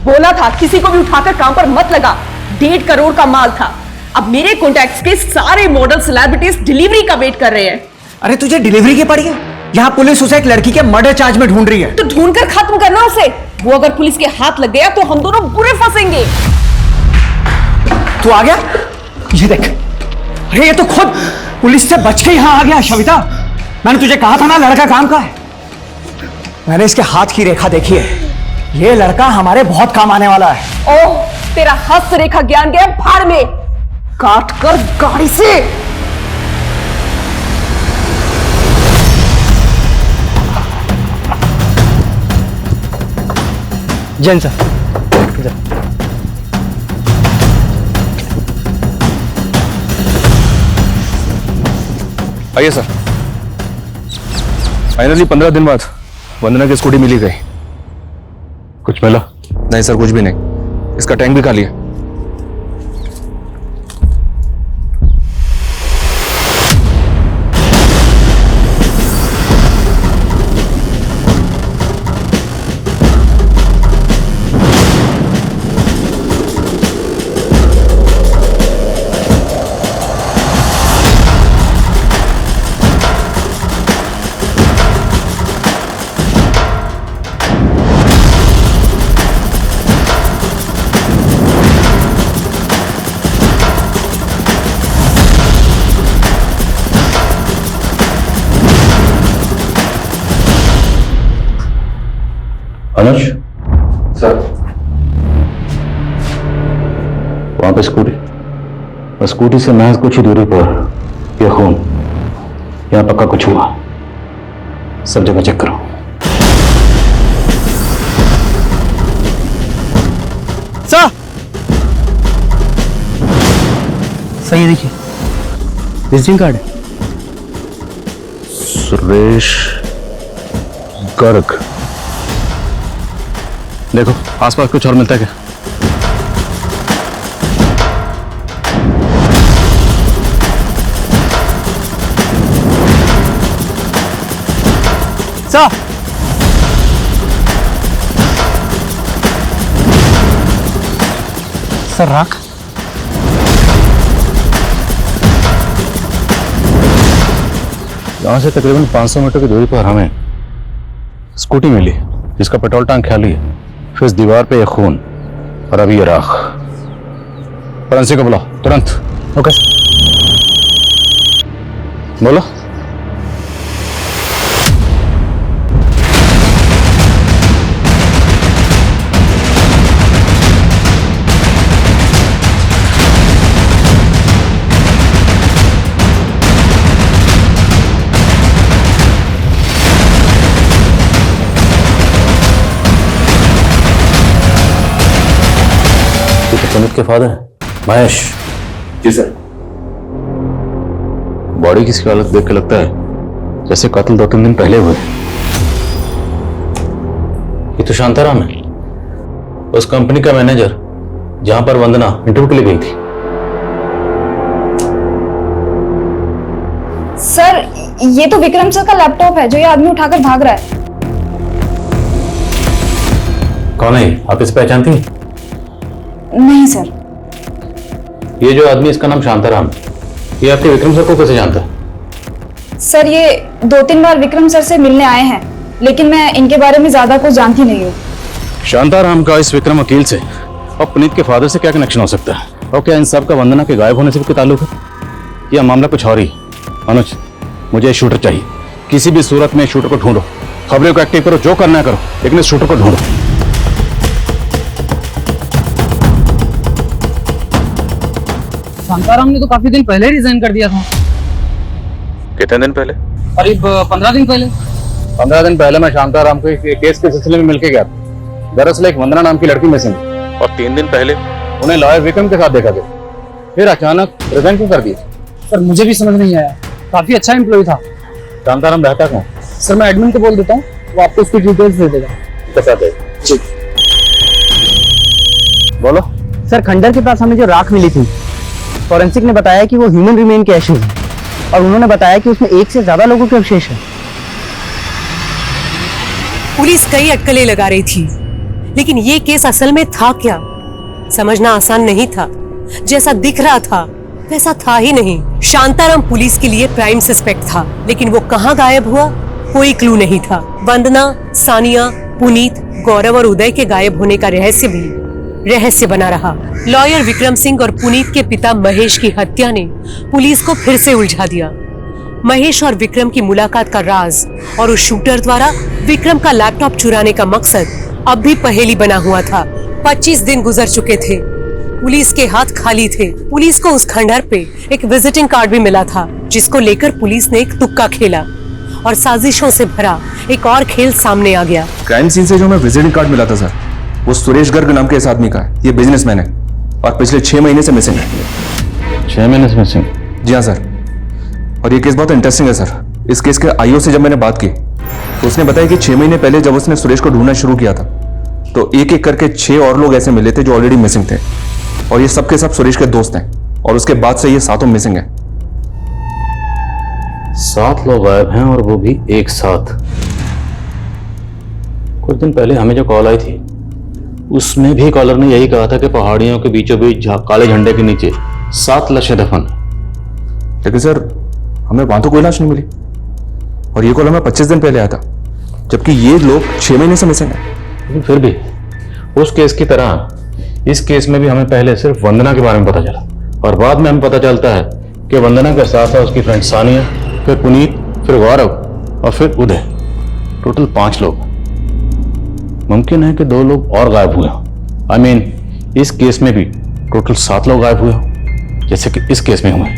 बोला था किसी को भी उठाकर काम पर मत लगा। 1.5 करोड़ का माल था। अब मेरे कॉन्टैक्ट्स के सारे मॉडल सेलिब्रिटीज डिलीवरी का वेट कर रहे हैं। अरे तुझे डिलीवरी की पड़ी है? यहाँ पुलिस उसे एक लड़की के मर्डर चार्ज में ढूंढ रही है। तो ढूंढ कर खत्म करना उसे। वो अगर पुलिस के हाथ लग गया तो हम दोनों बुरे फंसेंगे। तू आ गया? ये देख, अरे ये तो खुद पुलिस से बच के यहाँ आ गया। शविता, मैंने तुझे कहा था ना लड़का काम का है। मैंने इसके हाथ की रेखा देखी है। ये लड़का हमारे बहुत काम आने वाला है। ओह, तेरा हस्त रेखा ज्ञान गया भाड़ में। काट कर गाड़ी से। जैन सर, आइए सर। फाइनली 15 दिन बाद वंदना की स्कूटी मिली गई। कुछ मिला? नहीं सर, कुछ भी नहीं। इसका टैंक भी खाली है। अनुज सर, वहां पे स्कूटी, और स्कूटी से महज कुछ ही दूरी पर यह खून। यहां पक्का कुछ हुआ। सब जगह चेक करो। सर, सही देखिए, विजिटिंग कार्ड है। सुरेश गर्ग। देखो आसपास कुछ और मिलता है क्या? सर, सर राख। यहां से तकरीबन 500 मीटर की दूरी पर हमें स्कूटी मिली जिसका पेट्रोल टैंक खाली है। फिर इस दीवार पे ये खून और अभी ये राख। फॉरेंसिक को बुलाओ तुरंत। ओके। बोलो। पुनीत के फादर महेश। जी सर। बॉडी की हालत देख के लगता है जैसे कत्ल 2-3 दिन पहले हुए। ये तो शांताराम है, उस कंपनी का मैनेजर जहां पर वंदना इंटरव्यू के लिए गई थी। सर, ये तो विक्रम सर का लैपटॉप है जो ये आदमी उठाकर भाग रहा है। कौन है? आप इसे पहचानती हैं? नहीं सर। ये जो आदमी, इसका नाम शांताराम, ये आपके विक्रम सर को कैसे जानता है? सर, ये 2-3 बार विक्रम सर से मिलने आए हैं, लेकिन मैं इनके बारे में ज्यादा कुछ जानती नहीं हूँ। शांताराम का इस विक्रम वकील से और पुनीत के फादर से क्या कनेक्शन हो सकता है? और क्या इन सब का वंदना के गायब होने से भी ताल्लुक है? यह मामला कुछ और ही। अनुज, मुझे शूटर चाहिए। किसी भी सूरत में शूटर को ढूंढो, खबरों को एक्टिव करो, जो करना है करो, लेकिन इस शूटर को ढूंढो। शांताराम ने तो काफी दिन पहले रिजाइन कर दिया था। कितने दिन पहले? करीब 15 दिन पहले। 15 दिन पहले मैं शांताराम को एक केस के सिलसिले में मिलके गया था। दरअसल एक वंदना नाम की लड़की मिसिंग और 3 दिन पहले उन्हें लॉयर विक्रम के साथ देखा गया। फिर अचानक रिजाइन क्यों कर दिया? सर मुझे भी समझ नहीं आया, काफी अच्छा एम्प्लॉय था। शांताराम रहता कौन? सर मैं एडमिन को बोल देता हूँ, वो आपको उसकी डिटेल्स दे देगा। बता दे। बोलो। सर खंडर के पास हमें जो राख मिली थी, फॉरेंसिक ने बताया कि वो ह्यूमन रिमेन के एशेज हैं और उन्होंने बताया कि उसमें 1 से ज्यादा लोगों के अवशेष हैं। पुलिस कई अटकलें लगा रही थी, लेकिन ये केस असल में था क्या, समझना आसान नहीं था। जैसा दिख रहा था वैसा था ही नहीं। शांताराम पुलिस के लिए प्राइम सस्पेक्ट था, लेकिन वो कहाँ गायब हुआ कोई क्लू नहीं था। वंदना, सानिया, पुनीत, गौरव और उदय के गायब होने का रहस्य भी रहस्य बना रहा। लॉयर विक्रम सिंह और पुनीत के पिता महेश की हत्या ने पुलिस को फिर से उलझा दिया। महेश और विक्रम की मुलाकात का राज और उस शूटर द्वारा विक्रम का लैपटॉप चुराने का मकसद अब भी पहेली बना हुआ था। 25 दिन गुजर चुके थे, पुलिस के हाथ खाली थे। पुलिस को उस खंडहर पे एक विजिटिंग कार्ड भी मिला था, जिसको लेकर पुलिस ने एक तुक्का खेला और साजिशों से भरा एक और खेल सामने आ गया। क्राइम सीन से जो हमें विजिटिंग कार्ड मिला था सर, वो सुरेश गर्ग नाम के इस आदमी का है। ये बिजनेसमैन है और पिछले 6 महीने से मिसिंग है। 6 महीने से मिसिंग? जी हाँ सर। और ये केस बहुत इंटरेस्टिंग है सर। इस केस के आईओ से जब मैंने बात की तो उसने बताया कि 6 महीने पहले जब उसने सुरेश को ढूंढना शुरू किया था तो एक एक करके 6 और लोग ऐसे मिले थे जो ऑलरेडी मिसिंग थे, और ये सब के सब सुरेश के दोस्त हैं। और उसके बाद से ये 7 मिसिंग है। 7 लोग गायब हैं और वो भी एक साथ। कुछ दिन पहले हमें जो कॉल आई थी उसमें भी कॉलर ने यही कहा था कि पहाड़ियों के बीचों बीच काले झंडे के नीचे 7 लाशें दफन। लेकिन सर हमें वहां तो कोई लाश नहीं मिली, और ये कॉल हमें 25 दिन पहले आया था, जबकि ये लोग 6 महीने से मिसिंग है। लेकिन फिर भी उस केस की तरह इस केस में भी हमें पहले सिर्फ वंदना के बारे में पता चला, और बाद में हमें पता चलता है कि वंदना के साथ साथ उसकी फ्रेंड सानिया, फिर पुनीत, फिर गौरव और फिर उदय। टोटल 5 लोग। मुमकिन है कि 2 लोग और गायब हुए हों। आई मीन इस केस में भी टोटल 7 लोग गायब हुए हों, जैसे कि इस केस में हुए।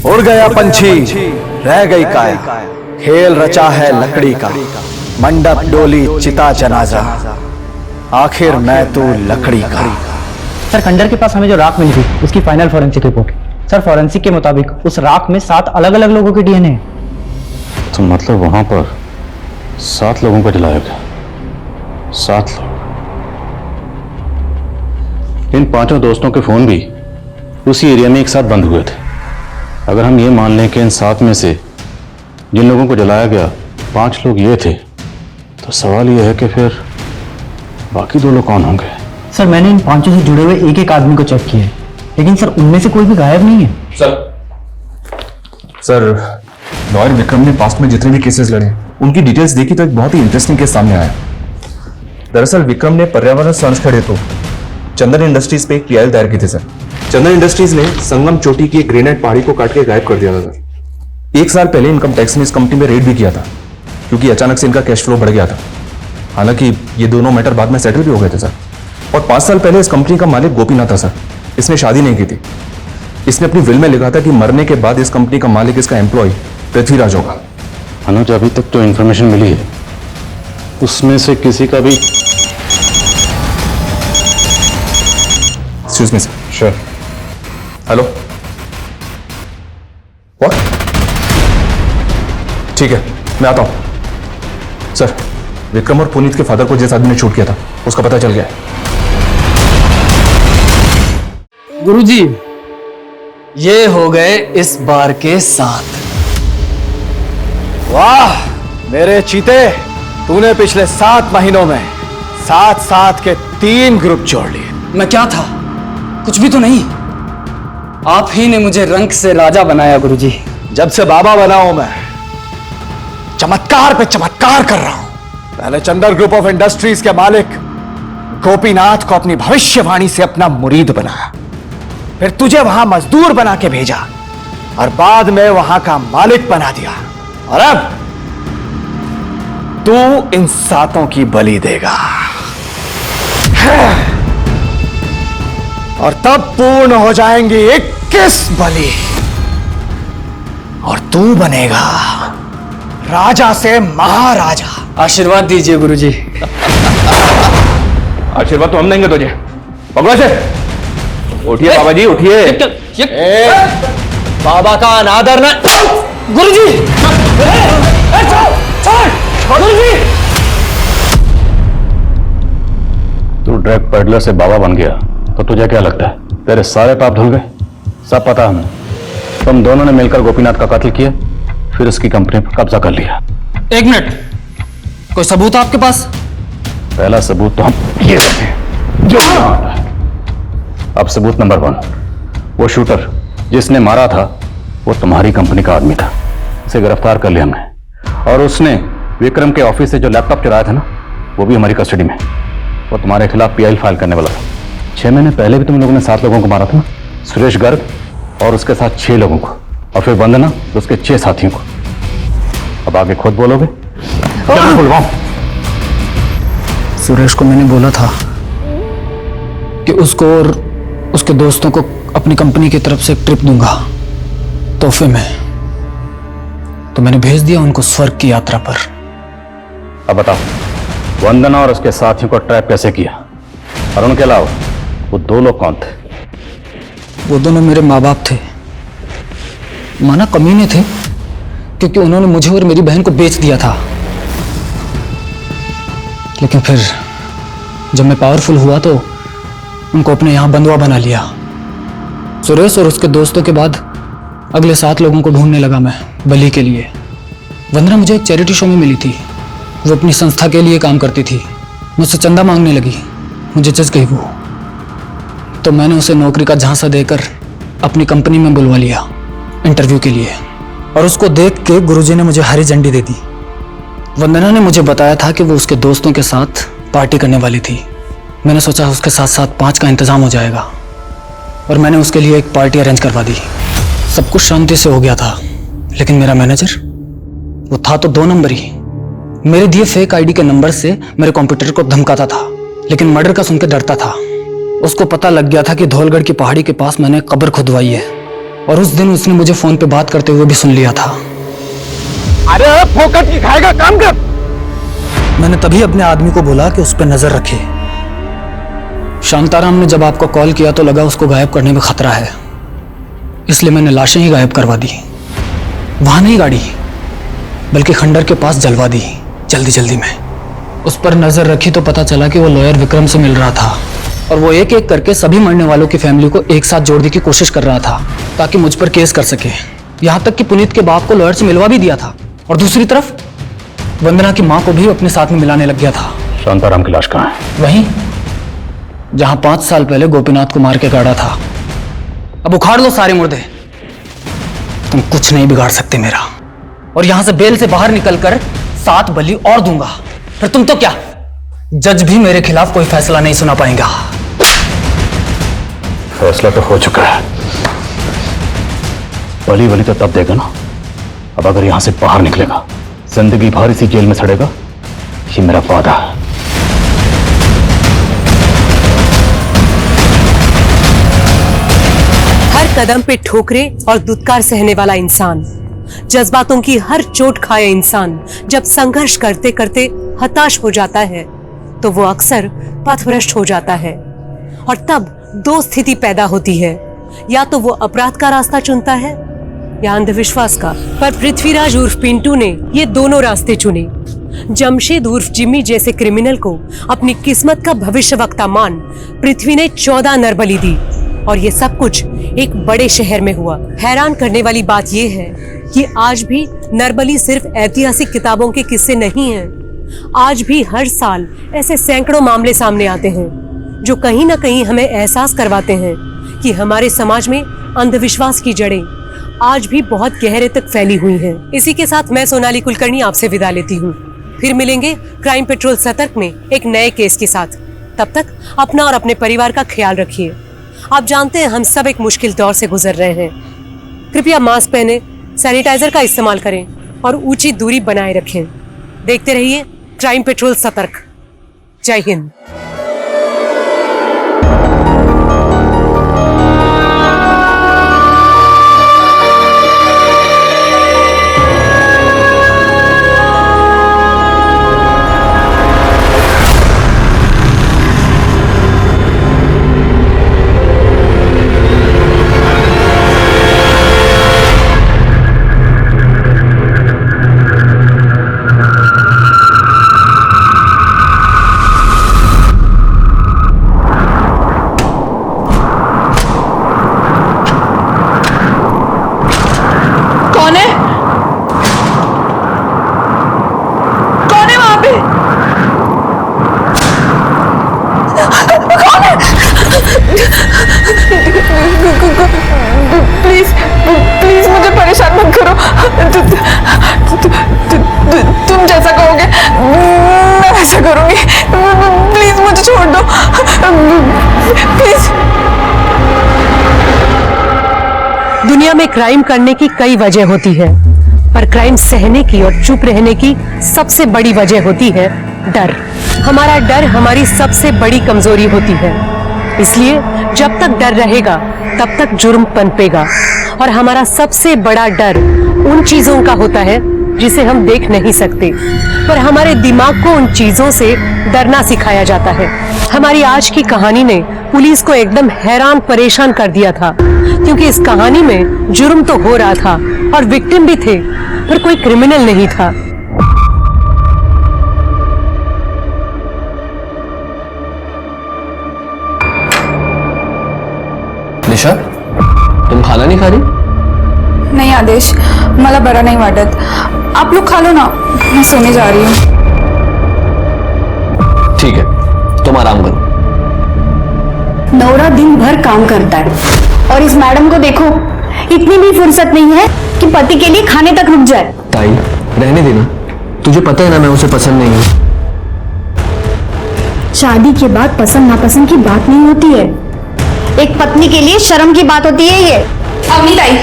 उड़ गया पंछी, रह गई काया, खेल रचा है लकड़ी का, मंडप डोली चिता जनाजा, आखिर मैं तू लकड़ी का। सर खंडर के पास हमें जो राख मिली थी उसकी final forensic report. Sir forensic के मुताबिक उस राख में 7 अलग अलग लोगों के डीएनए हैं। तो मतलब वहां पर 7 लोगों को जलाया गया। 7 लोग। इन 5 दोस्तों के फोन भी उसी एरिया में एक साथ बंद हुए थे। अगर हम ये मान लें कि इन 7 में से जिन लोगों को जलाया गया 5 लोग ये थे, तो सवाल ये है कि फिर बाकी 2 लोग कौन होंगे? सर मैंने इन 5 से जुड़े हुए एक एक आदमी को चेक किया है, लेकिन सर उनमें से कोई भी गायब नहीं है। सर लॉयर विक्रम ने पास्ट में जितने भी केसेस लड़े उनकी डिटेल्स देखी तो एक बहुत ही इंटरेस्टिंग केस सामने आया। दरअसल विक्रम ने पर्यावरण संरक्षण हेतु चंदन इंडस्ट्रीज पे एक पीआईएल दायर की थी सर। चंदन इंडस्ट्रीज ने संगम चोटी की एक ग्रेनाइट पहाड़ी को काट के गायब कर दिया था सर। 1 साल पहले इनकम टैक्स ने इस कंपनी में रेड भी किया था, क्योंकि अचानक से इनका कैश फ्लो बढ़ गया था। हालांकि ये दोनों मैटर बाद में सेटल भी हो गए थे सर। और 5 साल पहले इस कंपनी का मालिक गोपीनाथ था सर। इसने शादी नहीं की थी। इसने अपनी विल में लिखा था कि मरने के बाद इस कंपनी का मालिक इसका एम्प्लॉय पृथ्वीराज होगा। अनुज अभी तक जो इंफॉर्मेशन मिली है उसमें से किसी का भी। Excuse me sir. Sure. Hello, what? ठीक है मैं आता हूं। सर विक्रम और पुनीत के फादर को जिस आदमी ने शूट किया था उसका पता चल गया है। गुरुजी ये हो गए इस बार के 7। वाह मेरे चीते, तूने पिछले 7 महीनों में 7 के 3 ग्रुप जोड़ लिए। मैं क्या था? कुछ भी तो नहीं। आप ही ने मुझे रंक से राजा बनाया गुरुजी। जब से बाबा बना हूं मैं चमत्कार पे चमत्कार कर रहा हूं। पहले चंदन ग्रुप ऑफ इंडस्ट्रीज के मालिक गोपीनाथ को अपनी भविष्यवाणी से अपना मुरीद बनाया, फिर तुझे वहां मजदूर बना के भेजा और बाद में वहां का मालिक बना दिया, और अब तू इन 7 की बलि देगा। और तब पूर्ण हो जाएंगी 21 बलि। और तू बनेगा राजा से महाराजा। आशीर्वाद दीजिए गुरुजी। आशीर्वाद तो हम देंगे तुझे। पकड़ो से। उठिए बाबा जी, उठिए। बाबा का अनादर न। गुरुजी गुरुजी। तू ड्रग पेडलर से बाबा बन गया तो तुझे क्या लगता है तेरे सारे पाप धुल गए? सब पता हमें। तुम दोनों ने मिलकर गोपीनाथ का कत्ल किया, फिर उसकी कंपनी पर कब्जा कर लिया। एक मिनट, कोई सबूत है आपके पास? पहला सबूत तो हम ये देते हैं जो होता है। अब सबूत नंबर 1, वो शूटर जिसने मारा था वो तुम्हारी कंपनी का आदमी था। उसे गिरफ्तार कर लिया हमने, और उसने विक्रम के ऑफिस से जो लैपटॉप चुराया था ना, वो भी हमारी कस्टडी में। वो तुम्हारे खिलाफ पीआई फाइल करने वाला था। 6 महीने पहले भी तुम लोगों ने 7 लोगों को मारा था ना, सुरेश गर्ग और उसके साथ 6 लोगों को, और फिर वंदना तो उसके 6 साथियों को। अब आगे खुद बोलोगे? बुलवाऊं? सुरेश को मैंने बोला था कि उसको और उसके दोस्तों को अपनी कंपनी की तरफ से एक ट्रिप दूंगा तोहफे में, तो मैंने भेज दिया उनको स्वर्ग की यात्रा पर। अब बताओ, वंदना और उसके साथियों को ट्रैप कैसे किया? और उनके अलावा वो 2 लोग कौन थे? वो दोनों मेरे माँ बाप थे। माना कमीने थे, क्योंकि उन्होंने मुझे और मेरी बहन को बेच दिया था। लेकिन फिर जब मैं पावरफुल हुआ तो उनको अपने यहां बंधुआ बना लिया। सुरेश और उसके दोस्तों के बाद अगले 7 लोगों को ढूंढने लगा मैं बलि के लिए। वंदना मुझे एक चैरिटी शो में मिली थी। वो अपनी संस्था के लिए काम करती थी। मुझसे चंदा मांगने लगी, मुझे जज गई वो। तो मैंने उसे नौकरी का झांसा देकर अपनी कंपनी में बुलवा लिया इंटरव्यू के लिए, और उसको देख के गुरुजी ने मुझे हरी झंडी दे दी। वंदना ने मुझे बताया था कि वो उसके दोस्तों के साथ पार्टी करने वाली थी। मैंने सोचा उसके साथ साथ 5 का इंतजाम हो जाएगा, और मैंने उसके लिए एक पार्टी अरेंज करवा दी। सब कुछ शांति से हो गया था, लेकिन मेरा मैनेजर वो था तो 2 नंबर ही। मेरे दिए फेक आईडी के नंबर से मेरे कंप्यूटर को धमकाता था, लेकिन मर्डर का सुन के डरता था। उसको पता लग गया था कि धौलगढ़ की पहाड़ी के पास मैंने कब्र खुदवाई है, और उस दिन उसने मुझे फोन पे बात करते हुए भी सुन लिया था। अरे फोकट की खाएगा, काम कर। मैंने तभी अपने आदमी को बोला कि उस पर नजर रखे। शांताराम ने जब आपको कॉल किया तो लगा उसको गायब करने में खतरा है, इसलिए मैंने लाशें ही गायब करवा दी। वहां नहीं गाड़ी, बल्कि खंडर के पास जलवा दी जल्दी जल्दी में। उस पर नजर रखी तो पता चला कि वो लॉयर विक्रम से मिल रहा था, और वो एक एक करके सभी मरने वालों की फैमिली को एक साथ जोड़ने की कोशिश कर रहा था ताकि मुझ पर केस कर सके। यहां तक कि पुनीत के बाप को लॉयर से मिलवा भी दिया था, और दूसरी तरफ वंदना की मां को भी अपने साथ में मिलाने लग गया था। शांताराम की लाश कहाँ है? वहीं जहां 5 साल पहले गोपीनाथ को मार के गाड़ा था। अब उखाड़ लो सारे मुर्दे, तुम कुछ नहीं बिगाड़ सकते मेरा। और यहां से बेल से बाहर निकलकर 7 बलि और दूंगा, फिर तुम तो क्या, जज भी मेरे खिलाफ कोई फैसला नहीं सुना पाएगा। फैसला तो हो चुका है। बलि बलि तो तब देगा ना, अब अगर यहां से बाहर निकलेगा जिंदगी भर इसी जेल में सड़ेगा, ये मेरा वादा है। हर कदम पे ठोकरे और दुत्कार सहने वाला इंसान, जज्बातों की हर चोट खाए इंसान जब संघर्ष करते करते हताश हो जाता है तो वो अक्सर पथभ्रष्ट हो जाता है। और तब 2 स्थिति पैदा होती है, या तो वो अपराध का रास्ता चुनता है या अंधविश्वास का। पर पृथ्वीराज उर्फ पिंटू ने ये दोनों रास्ते चुने। जमशेद उर्फ जिम्मी जैसे क्रिमिनल को अपनी किस्मत का भविष्यवक्ता मान पृथ्वी ने 14 नरबली दी, और ये सब कुछ एक बड़े शहर में हुआ। हैरान करने वाली बात यह है कि आज भी नरबली सिर्फ ऐतिहासिक किताबों के किस्से नहीं हैं। आज भी हर साल ऐसे सैकड़ों मामले सामने आते हैं जो कहीं ना कहीं हमें एहसास करवाते हैं कि हमारे समाज में अंधविश्वास की जड़ें आज भी बहुत गहरे तक फैली हुई हैं। इसी के साथ मैं सोनाली कुलकर्णी आपसे विदा लेती हूँ। फिर मिलेंगे क्राइम पेट्रोल सतर्क में एक नए केस के साथ। तब तक अपना और अपने परिवार का ख्याल रखिए। आप जानते हैं हम सब एक मुश्किल दौर से गुजर रहे हैं। कृपया मास्क पहने, सैनिटाइजर का इस्तेमाल करें और ऊंची दूरी बनाए रखें। देखते रहिए क्राइम पेट्रोल सतर्क। जय हिंद। क्राइम करने की कई वजह होती है, पर क्राइम सहने की और चुप रहने की सबसे बड़ी वजह होती है डर। हमारा डर हमारी सबसे बड़ी कमजोरी होती है, इसलिए जब तक डर रहेगा तब तक जुर्म पनपेगा। और हमारा सबसे बड़ा डर उन चीजों का होता है जिसे हम देख नहीं सकते, पर हमारे दिमाग को उन चीजों से डरना सिखाया जाता है। हमारी आज की कहानी ने पुलिस को एकदम हैरान परेशान कर दिया था, क्योंकि इस कहानी में जुर्म तो हो रहा था और विक्टिम भी थे, पर कोई क्रिमिनल नहीं था। निशा, तुम खाना नहीं खा रही? नहीं आदेश, मला बरा नहीं वाटत। आप लोग खा लो ना, मैं सोने जा रही हूँ। ठीक है, तुम आराम करो। नौरा दिन भर काम करता है और इस मैडम को देखो, इतनी भी फुर्सत नहीं है कि पति के लिए खाने तक रुक जाए। ताई, रहने देना, तुझे पता है ना मैं उसे पसंद नहीं हूँ। शादी के बाद पसंद नापसंद की बात नहीं होती है, एक पत्नी के लिए शर्म की बात होती है ये। अवनी ताई,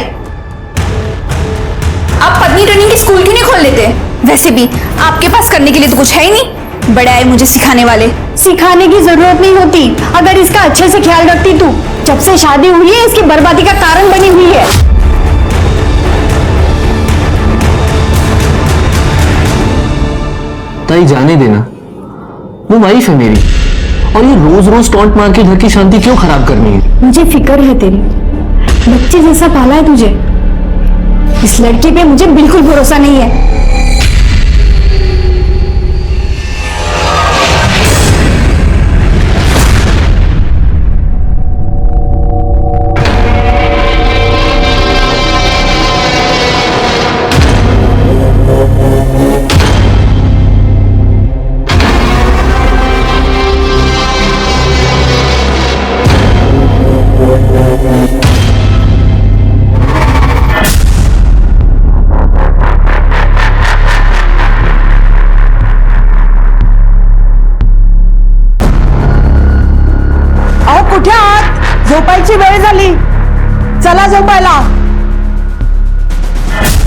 आप पत्नी ट्रेनिंग की स्कूल क्यों नहीं खोल लेते? वैसे भी आपके पास करने के लिए तो कुछ है ही नहीं, बड़े आए मुझे सिखाने वाले। सिखाने की जरूरत नहीं होती अगर इसका अच्छे से ख्याल रखती तू। जब से शादी हुई है इसकी बर्बादी का कारण बनी हुई है। ताई जाने देना, वो वाइफ है मेरी, और ये रोज रोज टॉन्ट मार के घर की शांति क्यों खराब करनी है? मुझे फिक्र है तेरी, बच्चे जैसा पाला है तुझे। इस लड़की पे मुझे बिल्कुल भरोसा नहीं है। झोपायची वेळ झाली, चला झोपायला।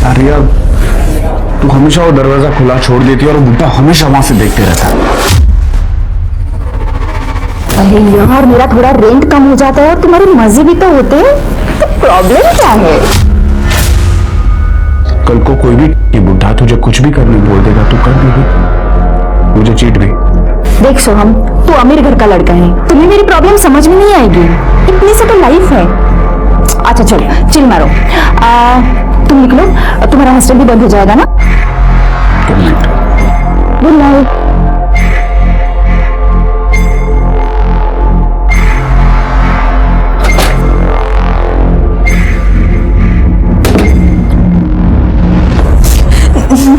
अरे यार, तू हमेशा वो दरवाजा खुला छोड़ देती है और बुड्ढा हमेशा वहां से देखते रहता है। अरे यार, मेरा थोड़ा रेंट कम हो जाता है और तुम्हारे मजे भी तो होते हैं, तो प्रॉब्लम क्या है? कल को कोई भी बुड्ढा तुझे कुछ भी करने बोल देगा, तू कर देगी, मुझे चीट भी। देख सोहम, तू अमीर घर का लड़का है, तुम्हें मेरी प्रॉब्लम समझ में नहीं आएगी, इतनी से तो लाइफ है। अच्छा चलो चिल मारो, तुम निकलो, तुम्हारा हॉस्टल भी बंद हो जाएगा ना। Good night.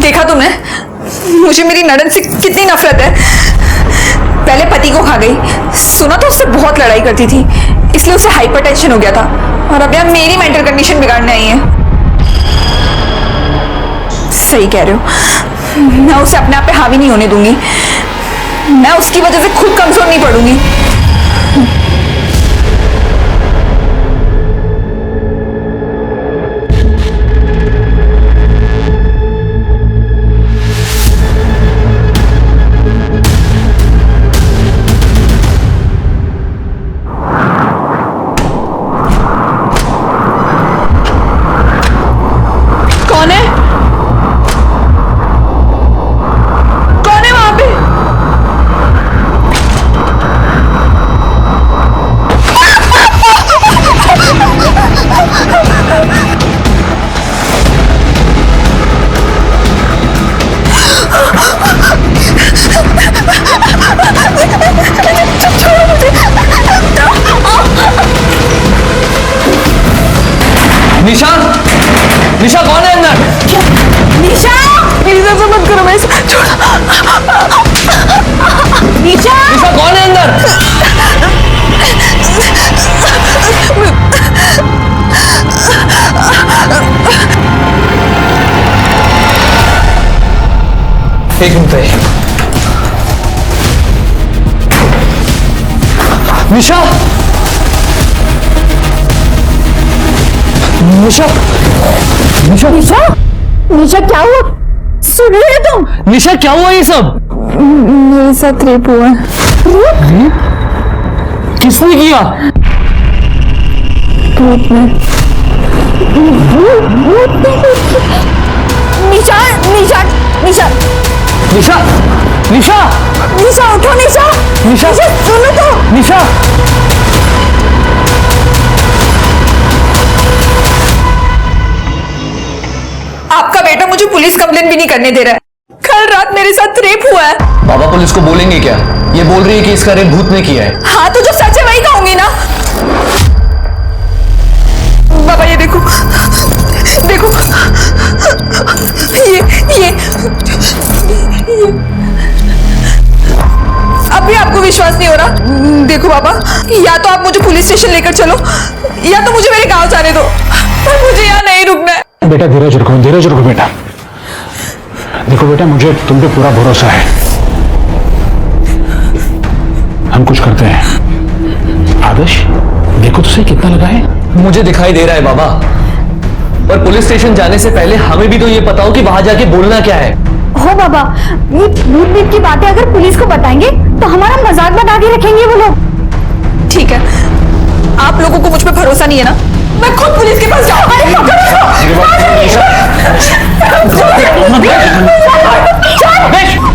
देखा तुमने मुझे मेरी ननद से कितनी नफरत है। पहले पति को खा गई, सुना तो उससे बहुत लड़ाई करती थी, इसलिए उसे हाइपरटेंशन हो गया था, और अब यार मेरी मेंटल कंडीशन बिगाड़ने आई है। सही कह रहे हो, मैं उसे अपने आप पे हावी नहीं होने दूंगी, मैं उसकी वजह से खुद कमजोर नहीं पड़ूंगी। निशा, निशा कौन है अंदर? निशा, मेरी तरफ मत करो, मैं छोड़ो। निशा, निशा कौन है अंदर? एक मिनट। निशा, निशा निशा निशा निशा क्या हुआ? सुन रहे हो तुम? निशा क्या हुआ ये सब? मेरे साथ रेप हुआ। रेप? किसने किया? भूत ने। निशा निशा निशा निशा निशा निशा उठो निशा निशा सुनो तो निशा आपका बेटा मुझे पुलिस कंप्लेन भी नहीं करने दे रहा है। कल रात मेरे साथ रेप हुआ है। बाबा पुलिस को बोलेंगे क्या? ये बोल रही है कि इसका रेप भूत ने किया है। हाँ तो जो सच है वही कहूंगी ना। बाबा ये देखो देखो ये अब भी आपको विश्वास नहीं हो रहा? देखो बाबा, या तो आप मुझे पुलिस स्टेशन लेकर चलो या तो मुझे मेरे गांव जाने दो, पर मुझे यहाँ नहीं रुकना है। बेटा धीरज रखो बेटा। देखो बेटा, मुझे तुम पे पूरा भरोसा है। हम कुछ करते हैं। आदर्श देखो तुझे कितना लगा है। मुझे दिखाई दे रहा है बाबा, पर पुलिस स्टेशन जाने से पहले हमें भी तो ये पता हो कि वहां जाके बोलना क्या है। हो बाबा, ये भूत प्रेत की बातें अगर पुलिस को बताएंगे तो हमारा मजाक बना के रखेंगे वो लोग। ठीक है, आप लोगों को मुझ पे भरोसा नहीं है ना? मैं खुद पुलिस के पास जाऊंगा।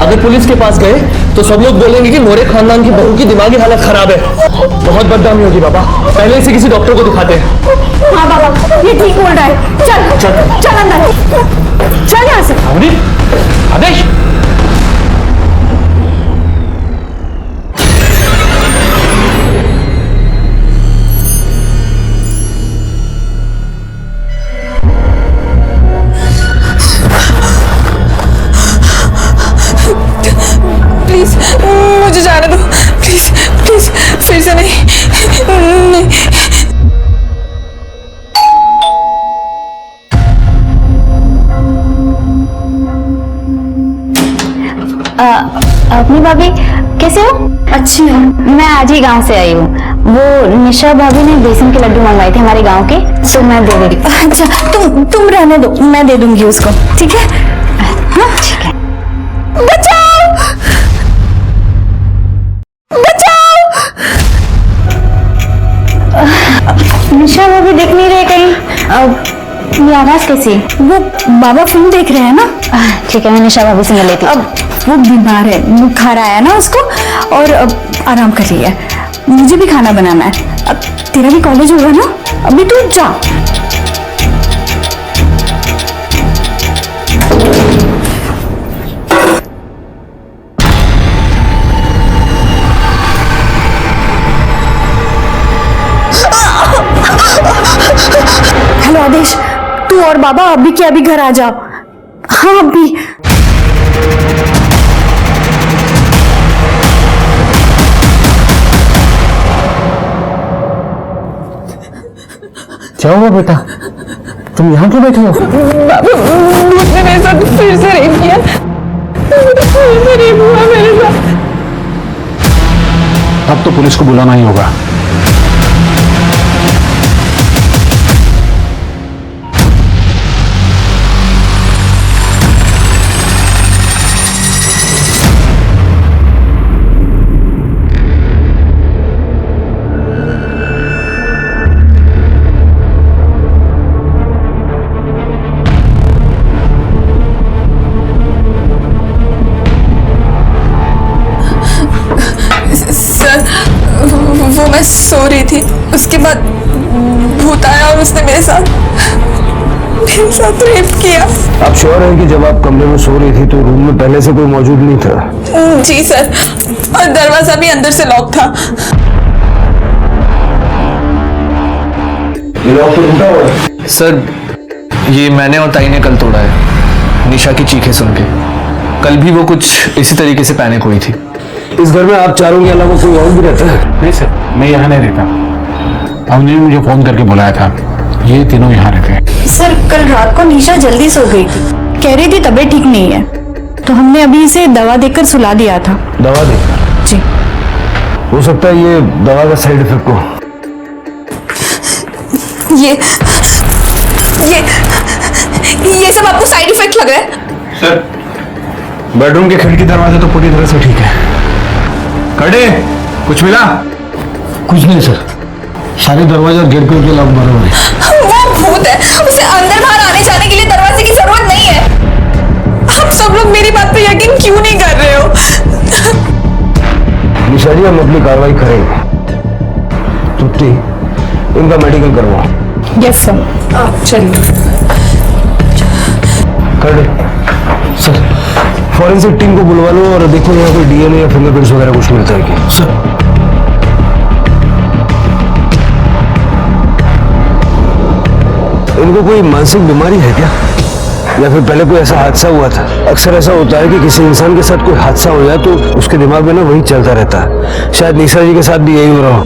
अगर पुलिस के पास गए तो सब लोग बोलेंगे कि मोरे खानदान की बहू की दिमागी हालत खराब है। बहुत बदनामी होगी बाबा, पहले से किसी डॉक्टर को दिखाते हैं। हाँ बाबा, ये ठीक बोल रहा है। चल अंदर, चल यहाँ से। आदेश प्लीज मुझे जाने दो, प्लीज प्लीज, फिर से नहीं। अपनी भाभी कैसे हो? अच्छी हूँ। मैं आज ही गांव से आई हूँ। वो निशा भाभी ने बेसन के लड्डू मंगवाए थे हमारे गांव के, तो मैं दे रही हूँ। अच्छा तुम रहने दो, मैं दे दूंगी उसको। ठीक है? हाँ ठीक है। बचाओ बचाओ। निशा भाभी दिख नहीं रहे कहीं। ये आवाज कैसी? वो बाबा फिल्म देख रहे हैं ना। ठीक है, मैं निशा भाभी से मिल लेती हूँ। अब वो बीमार है, बुखार आया ना उसको, और अब आराम कर रही है। मुझे भी खाना बनाना है। अब तेरा भी कॉलेज होगा ना, अभी तू जा। हेलो आदेश, तू और बाबा अभी के अभी घर आ जाओ। हाँ अभी। क्या हुआ बेटा, तुम यहाँ क्यों बैठे हो? भूत ने मेरे साथ फिर से रेप किया। फिर से रेप हुआ मेरे साथ। अब तो पुलिस को बुलाना ही होगा। वो मैं सो रही थी, उसके बाद भूत आया और उसने मेरे साथ रेप किया। आप श्योर हैं कि जब आप कमरे में सो रही थी तो रूम में पहले से कोई मौजूद नहीं था? जी सर, और दरवाजा भी अंदर से लॉक था। ये लॉक तो टूटा हुआ है। सर ये मैंने और ताई ने कल तोड़ा है, निशा की चीखें सुन के। कल भी वो कुछ इसी तरीके से पैनिक हुई थी। इस घर में आप चारों के अलावा कोई और भी रहता है? नहीं सर, मैं यहाँ नहीं रहता। अवनी ने मुझे फोन करके बुलाया था, ये तीनों यहाँ रहते हैं। सर कल रात को निशा जल्दी सो गई थी, कह रही थी तबीयत ठीक नहीं है, तो हमने अभी इसे दवा देकर सुला दिया था। दवा देकर? जी। हो सकता है ये दवा का साइड इफेक्ट हो। ये ये सब आपको साइड इफेक्ट लग रहा है? सर बेडरूम के खिड़की दरवाजे तो पूरी तरह से ठीक है। कड़े कुछ मिला? कुछ नहीं सर, सारे दरवाजे और गेट के लॉक बराबर है। वो भूत है, उसे अंदर बाहर आने जाने के लिए दरवाजे की जरूरत नहीं है। आप सब लोग मेरी बात पे यकीन क्यों नहीं कर रहे हो? निशा जी, हम अपनी कार्रवाई करेंगे। तृप्ति, इनका मेडिकल करवाओ। Yes sir. चलिए। कर सर, फॉरेंसिक टीम को बुलवा लो और देखो यहाँ कोई डीएनए या फिंगरप्रिंट्स वगैरह कुछ मिलता है क्या। सर इनको कोई मानसिक बीमारी है क्या, या फिर पहले कोई ऐसा हादसा हुआ था? अक्सर ऐसा होता है कि किसी इंसान के साथ कोई हादसा हो जाए तो उसके दिमाग में ना वही चलता रहता है। शायद निशा जी के साथ भी यही हो रहा हो।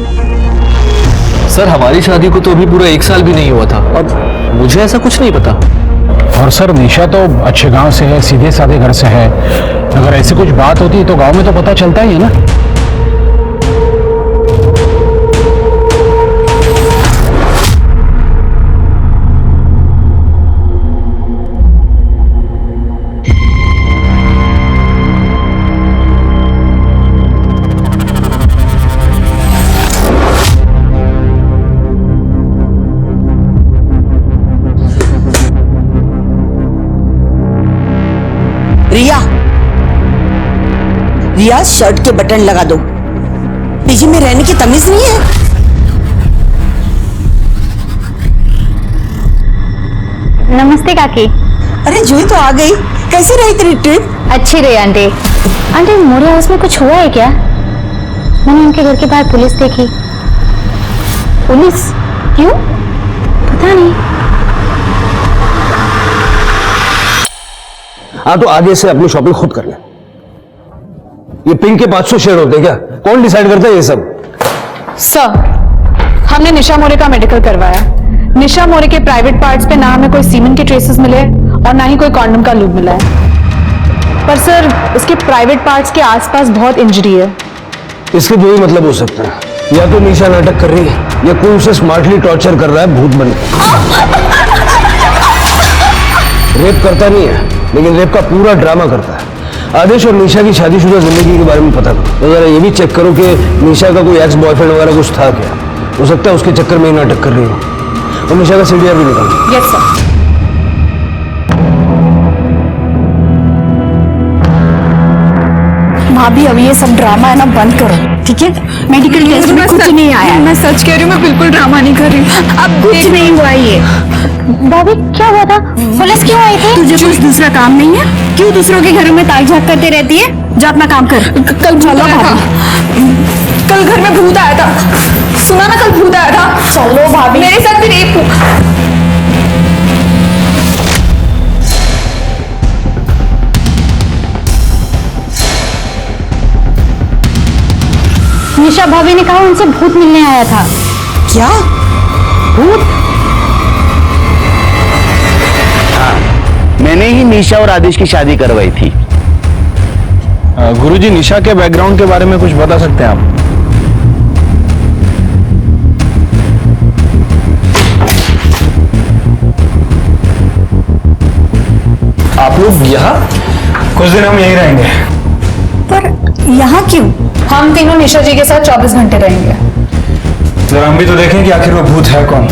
सर हमारी शादी को तो अभी पूरा 1 साल भी नहीं हुआ था और मुझे ऐसा कुछ नहीं पता। और सर निशा तो अच्छे गांव से है, सीधे साधे घर से है। अगर ऐसी कुछ बात होती तो गांव में तो पता चलता ही है ना। रिया, शर्ट के बटन लगा दो। पीजी में रहने की तमीज नहीं है? नमस्ते काकी। अरे जूही तो आ गई। कैसी रही तेरी ट्रिप? अच्छी रही आंटी। आंटी, मोरे हाउस में कुछ हुआ है क्या? मैंने उनके घर के बाहर पुलिस देखी। पुलिस? क्यों? पता नहीं। हाँ तो आगे से अपनी शॉपिंग खुद कर ले। ये पिंक के 500 शेयर होते हैं क्या? कौन डिसाइड करता है ये सब? सर, हमने निशा मोरे का मेडिकल करवाया। निशा मोरे के प्राइवेट पार्ट्स पे ना हमें कोई सीमेंट के ट्रेसेस मिले और ना ही कोई कॉन्डम का लूब मिला है। पर सर, उसके प्राइवेट पार्ट्स के आसपास बहुत इंजरी है। इसके दो ही मतलब हो सकते हैं, या तो निशा नाटक कर रही है या कोई उसे स्मार्टली टॉर्चर कर रहा है भूत बनकर। रेप करता नहीं है, लेकिन रेप का पूरा ड्रामा करता है। आदेश और निशा की शादीशुदा जिंदगी के बारे में पता करो, तो जरा ये भी चेक करो कि निशा का कोई एक्स बॉयफ्रेंड वगैरह कुछ था क्या। हो सकता है उसके चक्कर में ही नाटक कर रही हो। और निशा का सीडीआर भी निकालो। Yes sir. भाभी, अब ये सब ड्रामा है ना बंद करो, ठीक है? मेडिकल टेस्ट में कुछ नहीं आया। मैं सच कह रही हूँ, मैं बिल्कुल ड्रामा नहीं कर रही हूँ। अब कुछ नहीं हुआ ये। भाभी, क्या हुआ था? पुलिस क्यों आई थी? तुझे कुछ दूसरा काम नहीं है? क्यों दूसरों के घरों में ताक झाक करते रहती है? जा अपना काम कर। कल चलो कल घर में भूत आया था। सुना ना, कल भूत आया था। चलो भाभी। मेरे साथ भी रेप हुआ। निशा भाभी ने कहा उनसे भूत मिलने आया था। क्या? भूत? मैंने ही निशा और आदेश की शादी करवाई थी। गुरुजी, निशा के बैकग्राउंड के बारे में कुछ बता सकते हैं आप लोग यहाँ? कुछ दिन हम यहीं रहेंगे। पर यहाँ क्यों? हम तीनों निशा जी के साथ 24 घंटे रहेंगे। जरा हम भी तो देखें कि आखिर वो भूत है कौन।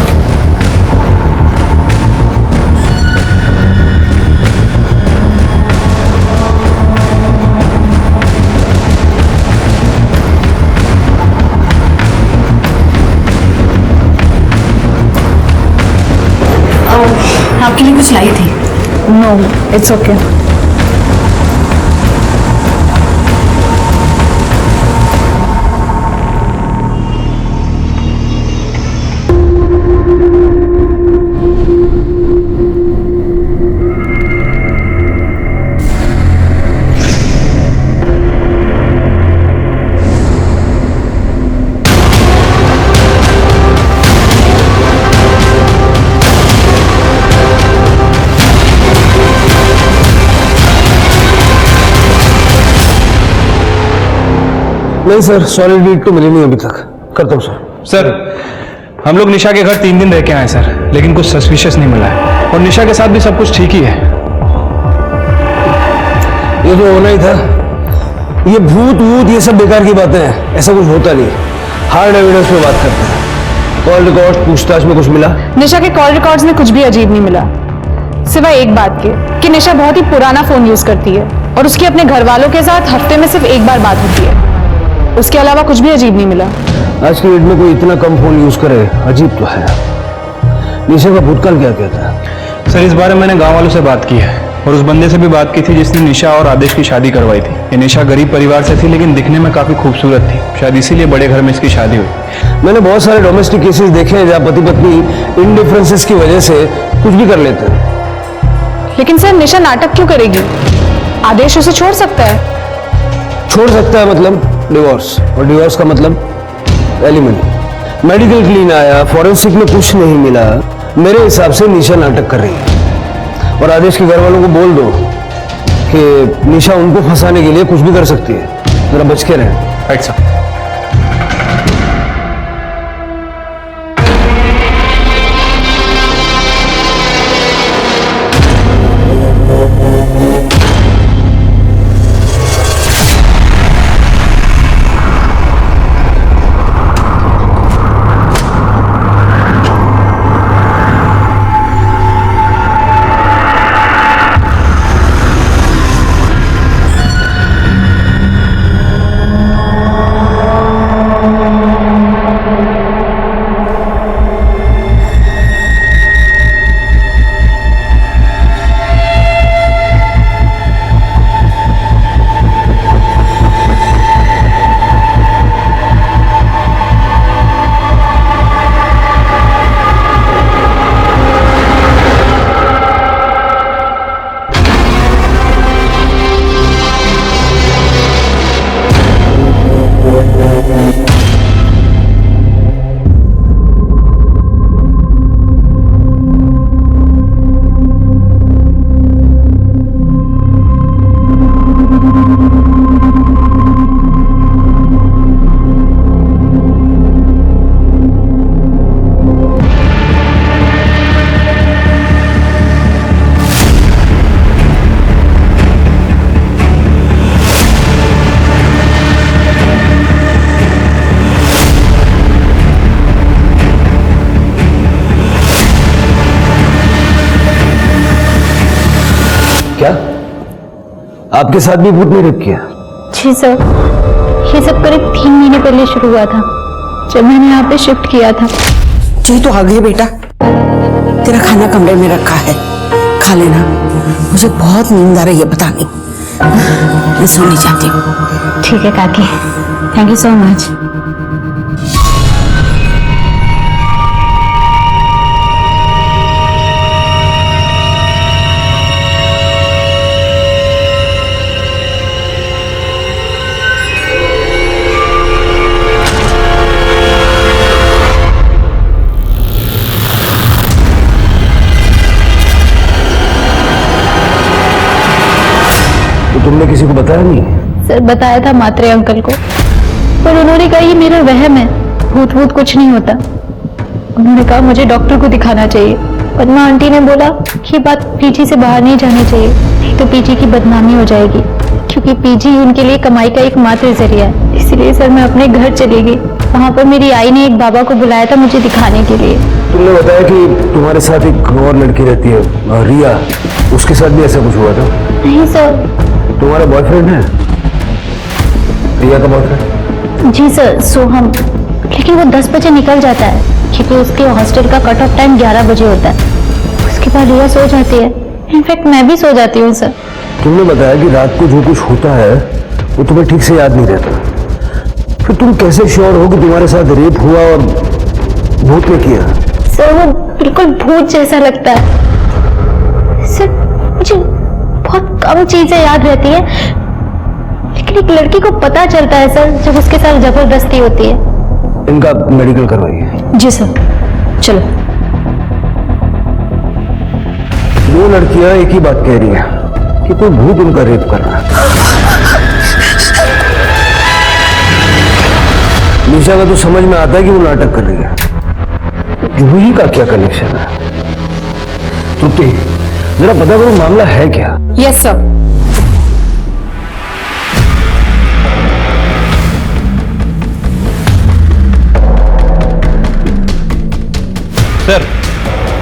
आपके लिए कुछ लाई थी। No, it's okay. नहीं सर, सॉलिड लीड तो मिली नहीं अभी तक। करता हूँ सर। सर, हम लोग निशा के घर 3 दिन रह के आए सर, लेकिन कुछ सस्पिशियस नहीं मिला है। और निशा के साथ भी सब कुछ ठीक ही है। ये तो होना ही था। ये भूत वूत ये सब बेकार की बातें हैं, ऐसा कुछ होता नहीं। हार्ड एविडेंस पे बात करते हैं। कॉल रिकॉर्ड पूछताछ में कुछ मिला? निशा के कॉल रिकॉर्ड्स में कुछ भी अजीब नहीं मिला, सिवाय एक बात के कि निशा बहुत ही पुराना फोन यूज करती है और उसकी अपने घर वालों के साथ हफ्ते में सिर्फ एक बार बात होती है। उसके अलावा कुछ भी अजीब नहीं मिला। आज की डेट में कोई इतना कम फोन यूज करे, अजीब तो है। निशा का भूतकाल क्या कहता है? सर, इस बारे में मैंने गांव वालों से बात की है और उस बंदे से भी बात की थी जिसने निशा और आदेश की शादी करवाई थी। ये निशा गरीब परिवार से थी, लेकिन दिखने में काफी खूबसूरत थी। शायद इसीलिए बड़े घर में इसकी शादी हुई। मैंने बहुत सारे डोमेस्टिक केसेस देखे हैं जहाँ पति पत्नी इनडिफरेंसेस की वजह से कुछ भी कर लेते हैं। लेकिन सर, निशा नाटक क्यों करेगी? आदेश उसे छोड़ सकता है। छोड़ सकता है मतलब डिवोर्स, और डिवोर्स का मतलब एलिमनी। मेडिकल क्लीन आया, फॉरेंसिक में कुछ नहीं मिला। मेरे हिसाब से निशा नाटक कर रही है। और आदेश के घर वालों को बोल दो कि निशा उनको फंसाने के लिए कुछ भी कर सकती है, जरा बच के रहें। Right sir. क्या आपके साथ भी भूत ने रेप किया? जी सर, ये सब करीब 3 महीने पहले शुरू हुआ था, जब मैंने यहाँ पे शिफ्ट किया था। जी तो आ गई बेटा, तेरा खाना कमरे में रखा है, खा लेना। मुझे बहुत नींद आ रही है, पता नहीं, मैं सोने जाती हूँ। ठीक है काकी, थैंक यू सो मच। तुमने किसी को बताया नहीं? सर, बताया था मात्रे अंकल को, पर उन्होंने कहा ये मेरा वहम है, भूत भूत कुछ नहीं होता। उन्होंने कहा मुझे डॉक्टर को दिखाना चाहिए। पद्मा आंटी ने बोला कि बात पीजी से बाहर नहीं जानी चाहिए, नहीं तो पीजी की बदनामी हो जाएगी, क्योंकि पीजी उनके लिए कमाई का एकमात्र जरिया है। इसलिए सर मैं अपने घर चली गई। वहाँ पर मेरी आई ने एक बाबा को बुलाया था मुझे दिखाने के लिए। तुमने बताया कि तुम्हारे साथ एक और लड़की रहती है, रिया, उसके साथ भी ऐसा कुछ हुआ था? नहीं सर। तुम्हारा बॉयफ्रेंड है? रिया का बॉयफ्रेंड? जी सर, सोहम, लेकिन वो 10 बजे निकल जाता है, क्योंकि उसके हॉस्टल का कट ऑफ टाइम 11 बजे होता है। उसके बाद रिया सो जाती है, इनफैक्ट मैं भी सो जाती हूँ सर। तुमने बताया कि रात को जो कुछ होता है वो तुम्हें ठीक से याद नहीं रहता, फिर तुम कैसे श्योर हो कि तुम्हारे साथ रेप हुआ और भूत ने किया? सर वो बिल्कुल भूत जैसा लगता है सर। मुझे बहुत कम चीजें याद रहती है, लेकिन एक लड़की को पता चलता है सर जब उसके साथ जबरदस्ती होती है। इनका मेडिकल करवाइए। जी सर, चलो। 2 लड़कियां एक ही बात कह रही हैं कि कोई भूत उनका रेप कर रहा है। निशा का तो समझ में आता है कि वो नाटक कर रही है, जूही का क्या कनेक्शन है? तृप्ति, जरा पता करो मामला है क्या? Yes sir. सर,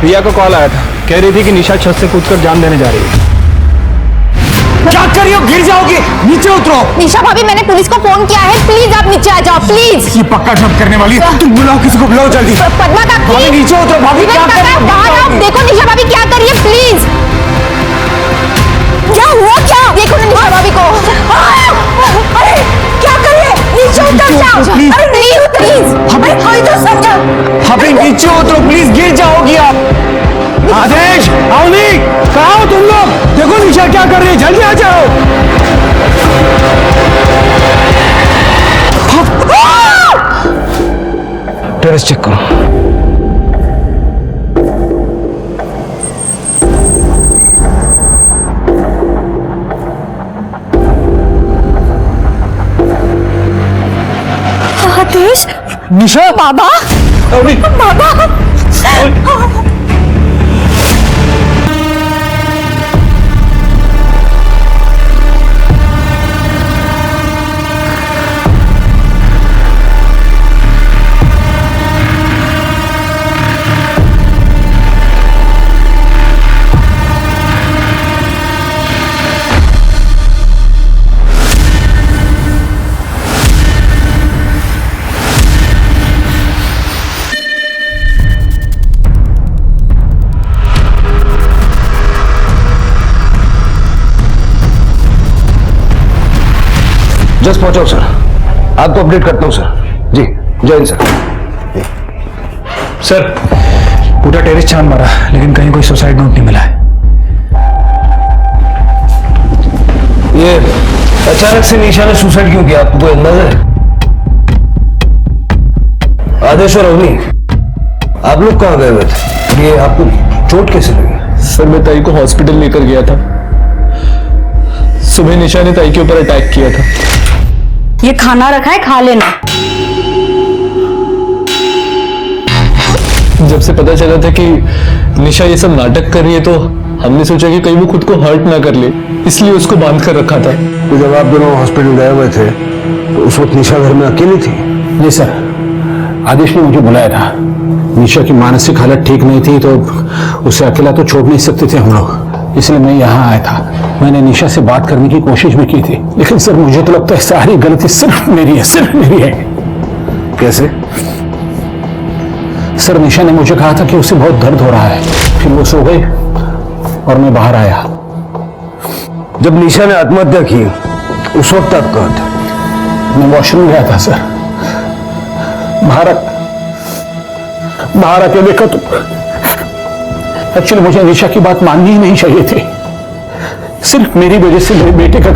प्रिया को कॉल आया था, कह रही थी कि निशा छत से कूदकर जान देने जा रही है। क्या कर रही हो? गिर जाओगी, नीचे उतरो। निशा भाभी, मैंने पुलिस को फोन किया है, प्लीज आप नीचे आ जाओ प्लीज। ये पक्का ठप करने वाली है। तुम बुलाओ किसी को, बुलाओ जल्दी। पद्मा का भाभी नीचे उतरो। भाभी क्या कर रही हो? बाहर आओ, देखो निशा भाभी क्या कर रही है, प्लीज। क्या हुआ? क्या देखो ना निशा भाभी को। अरे क्या कर रही है? नीचे उतर जाओ अरे प्लीज प्लीज। अरे कोई तो समझो। भाभी नीचे उतरो प्लीज, गिर जाओगी आप। आदेश, अवनी, कहाँ हो तुम लोग? देखो निशा क्या कर रही है, जल्दी आ जाओ। टेरेस चेक करो। आदेश, निशा, बाबा, बाबा। जस्ट पहुंचाओ सर, आपको अपडेट करता हूं सर। जी जय हिंद सर। सर, पूरा टेरेस छान मारा, लेकिन कहीं कोई सुसाइड नोट नहीं मिला है। ये अचानक से निशा ने सुसाइड क्यों किया, आपको कोई अंदाजा है? आदेश और अवनी, आप लोग कहाँ गए हुए थे? ये आपको चोट कैसे लगी? सर, मैं ताई को हॉस्पिटल लेकर गया था। सुबह निशा ने ताई के ऊपर अटैक किया था। ये खाना रखा है, खा लेना। जब से पता चला था कि निशा ये सब नाटक कर रही है, तो हमने सोचा कि कहीं वो खुद को हर्ट ना कर ले, इसलिए उसको बांध कर रखा था। तो जब आप दोनों हॉस्पिटल गए हुए थे तो उस वक्त निशा घर में अकेली थी? जी सर, आदेश ने मुझे बुलाया था। निशा की मानसिक हालत ठीक नहीं थी, तो उसे अकेला तो छोड़ नहीं सकते थे हम लोग, इसलिए मैं यहाँ आया था। मैंने निशा से बात करने की कोशिश भी की थी, लेकिन सर मुझे तो लगता है सारी गलती सिर्फ मेरी है, सिर्फ मेरी है। कैसे? सर, निशा ने मुझे कहा था कि उसे बहुत दर्द हो रहा है, फिर वो सो गई और मैं बाहर आया। जब निशा ने आत्महत्या की उस वक्त आप कहाँ थे? मैं वॉशरूम गया था सर। बाहर आके देखा तो एक्चुअली मुझे निशा की बात माननी ही नहीं चाहिए थी। सिर्फ मेरी वजह से मेरे बेटे का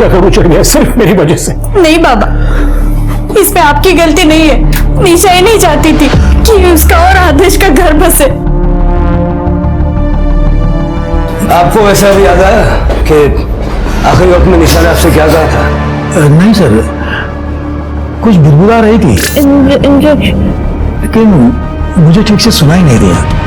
करू चढ़ गया, सिर्फ मेरी वजह से। नहीं बाबा, इसमें आपकी गलती नहीं है। निशा ही नहीं चाहती थी कि उसका और आदेश का घर बसे। आपको वैसा भी याद आया कि आखिरी वक्त में निशा ने आपसे क्या कहा था? नहीं सर, कुछ बुदबुदा रही थी, लेकिन मुझे ठीक से सुनाई नहीं दिया।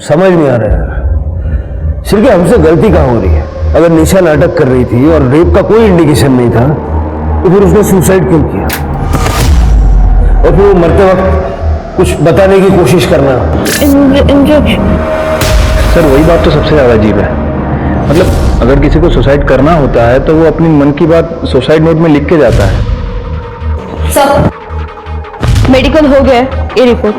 समझ नहीं आ रहा है सिर्फ हमसे गलती कहाँ हो रही है। अगर निशा नाटक कर रही थी और रेप का कोई इंडिकेशन नहीं था, तो फिर उसने सुसाइड क्यों किया? और फिर वो मरते वक्त कुछ बताने की कोशिश करना। सर, वही बात तो सबसे ज्यादा अजीब है। मतलब अगर किसी को सुसाइड करना होता है तो वो अपनी मन की बात सुसाइड नोट में लिख के जाता है। सब मेडिकल हो गया, ये रिपोर्ट।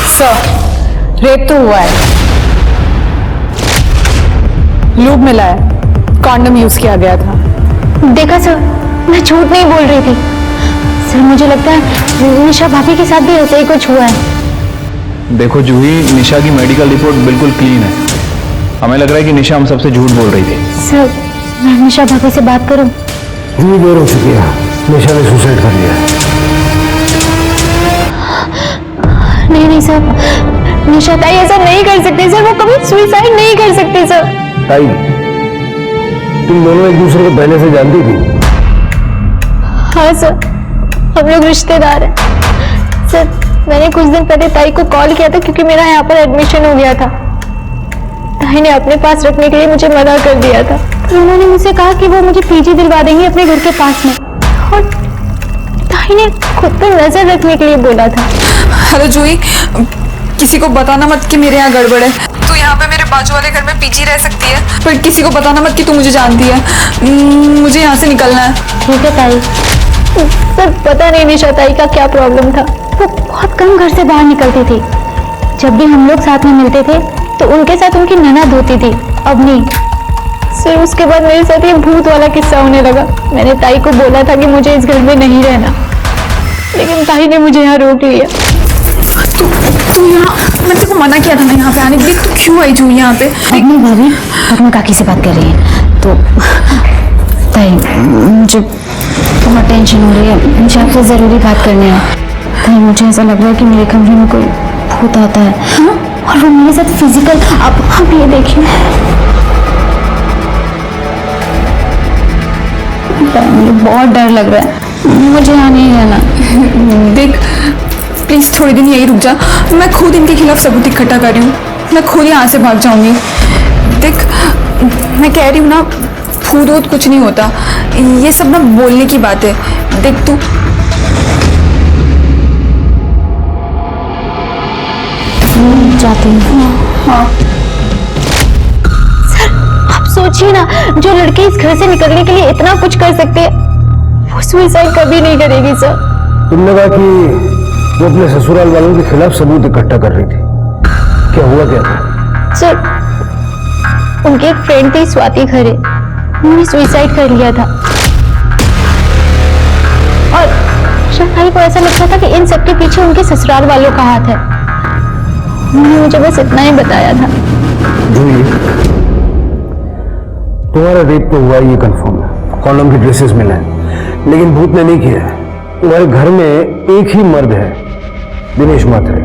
सर, रेप तो हुआ है, लूब मिला है, कॉन्डम यूज किया गया था। देखा सर, मैं झूठ नहीं बोल रही थी। सर मुझे लगता है निशा भाभी के साथ भी ऐसे ही कुछ हुआ है। देखो जूही, निशा की मेडिकल रिपोर्ट बिल्कुल क्लीन है। हमें लग रहा है कि निशा हम सबसे झूठ बोल रही थी। सर मैं निशा भाभी से बात करूं? इतनी देर हो चुकी है, निशा ने सुसाइड कर लिया। नहीं सर, निशा ताई ऐसा नहीं कर सकती सर, वो कभी सुसाइड नहीं कर सकती सर। ताई, तुम दोनों एक दूसरे को पहले से जानती थी? हाँ सर, हम लोग रिश्तेदार हैं। सर मैंने कुछ दिन पहले ताई को कॉल किया था क्योंकि मेरा यहाँ पर एडमिशन हो गया था। ताई ने अपने पास रखने के लिए मुझे मना कर दिया था। तो उन्होंने मुझसे कहा कि वो मुझे पीजी दिलवा देंगे अपने घर के पास में, और ताई ने खुद पर नजर रखने के लिए बोला था। हेलो जूही, किसी को बताना मत कि मेरे यहाँ गड़बड़ है। तू यहाँ पे मेरे बाजू वाले घर में पीजी रह सकती है, पर किसी को बताना मत कि तू मुझे जानती है। मुझे यहाँ से निकलना है। ठीक है ताई। सर पता नहीं निशा ताई का क्या प्रॉब्लम था, वो बहुत कम घर से बाहर निकलती थी। जब भी हम लोग साथ में मिलते थे तो उनके साथ उनकी ननद होती थी, अब नहीं। सर उसके बाद मेरे साथ ये भूत वाला किस्सा होने लगा। मैंने ताई को बोला था कि मुझे इस घर में नहीं रहना, लेकिन ताई ने मुझे यहाँ रोक लिया। तू यहाँ, मैंने तेरे को मना किया था ना यहाँ पे आने के लिए, तू क्यों आई जूही यहाँ पे? नहीं भाभी, अपनी काकी से बात कर रही है। तो ताई मुझे बहुत टेंशन हो रही है, मुझे आपसे जरूरी बात करनी है। ताई मुझे ऐसा लग रहा है कि मेरे कमरे में कोई भूत आता है। हाँ? और वो मेरे साथ फिजिकल, आप ये देखिए। मुझे बहुत डर लग रहा है, मुझे यहाँ नहीं रहना। देख प्लीज थोड़ी दिन यही रुक जा, मैं खुद इनके खिलाफ सबूत इकट्ठा कर रही हूँ। मैं खुद यहाँ से भाग जाऊंगी। देख मैं कह रही हूँ ना, भूत वूत कुछ नहीं होता, ये सब ना बोलने की बात है। देख तू जाती हूँ। हाँ सर, आप सोचिए ना, जो लड़की इस घर से निकलने के लिए इतना कुछ कर सकते है, वो सुसाइड कभी नहीं करेगी सर। तुमने कहा कि वो अपने ससुराल वालों के खिलाफ सबूत इकट्ठा कर रही थी, क्या हुआ क्या था? सर उनकी एक फ्रेंड थी स्वाति खरे, उन्होंने सुसाइड कर लिया था। और शायद को ऐसा लगता था कि इन सबके पीछे उनके ससुराल वालों का हाथ है। उन्होंने मुझे बस इतना ही बताया था। जूही, तुम्हारा रेप तो हुआ, ये कंफर्म है, कॉलम की ड्रेसेस मिले हैं, लेकिन भूत ने नहीं किया है। तुम्हारे घर में एक ही मर्द है, दिनेश माथुर।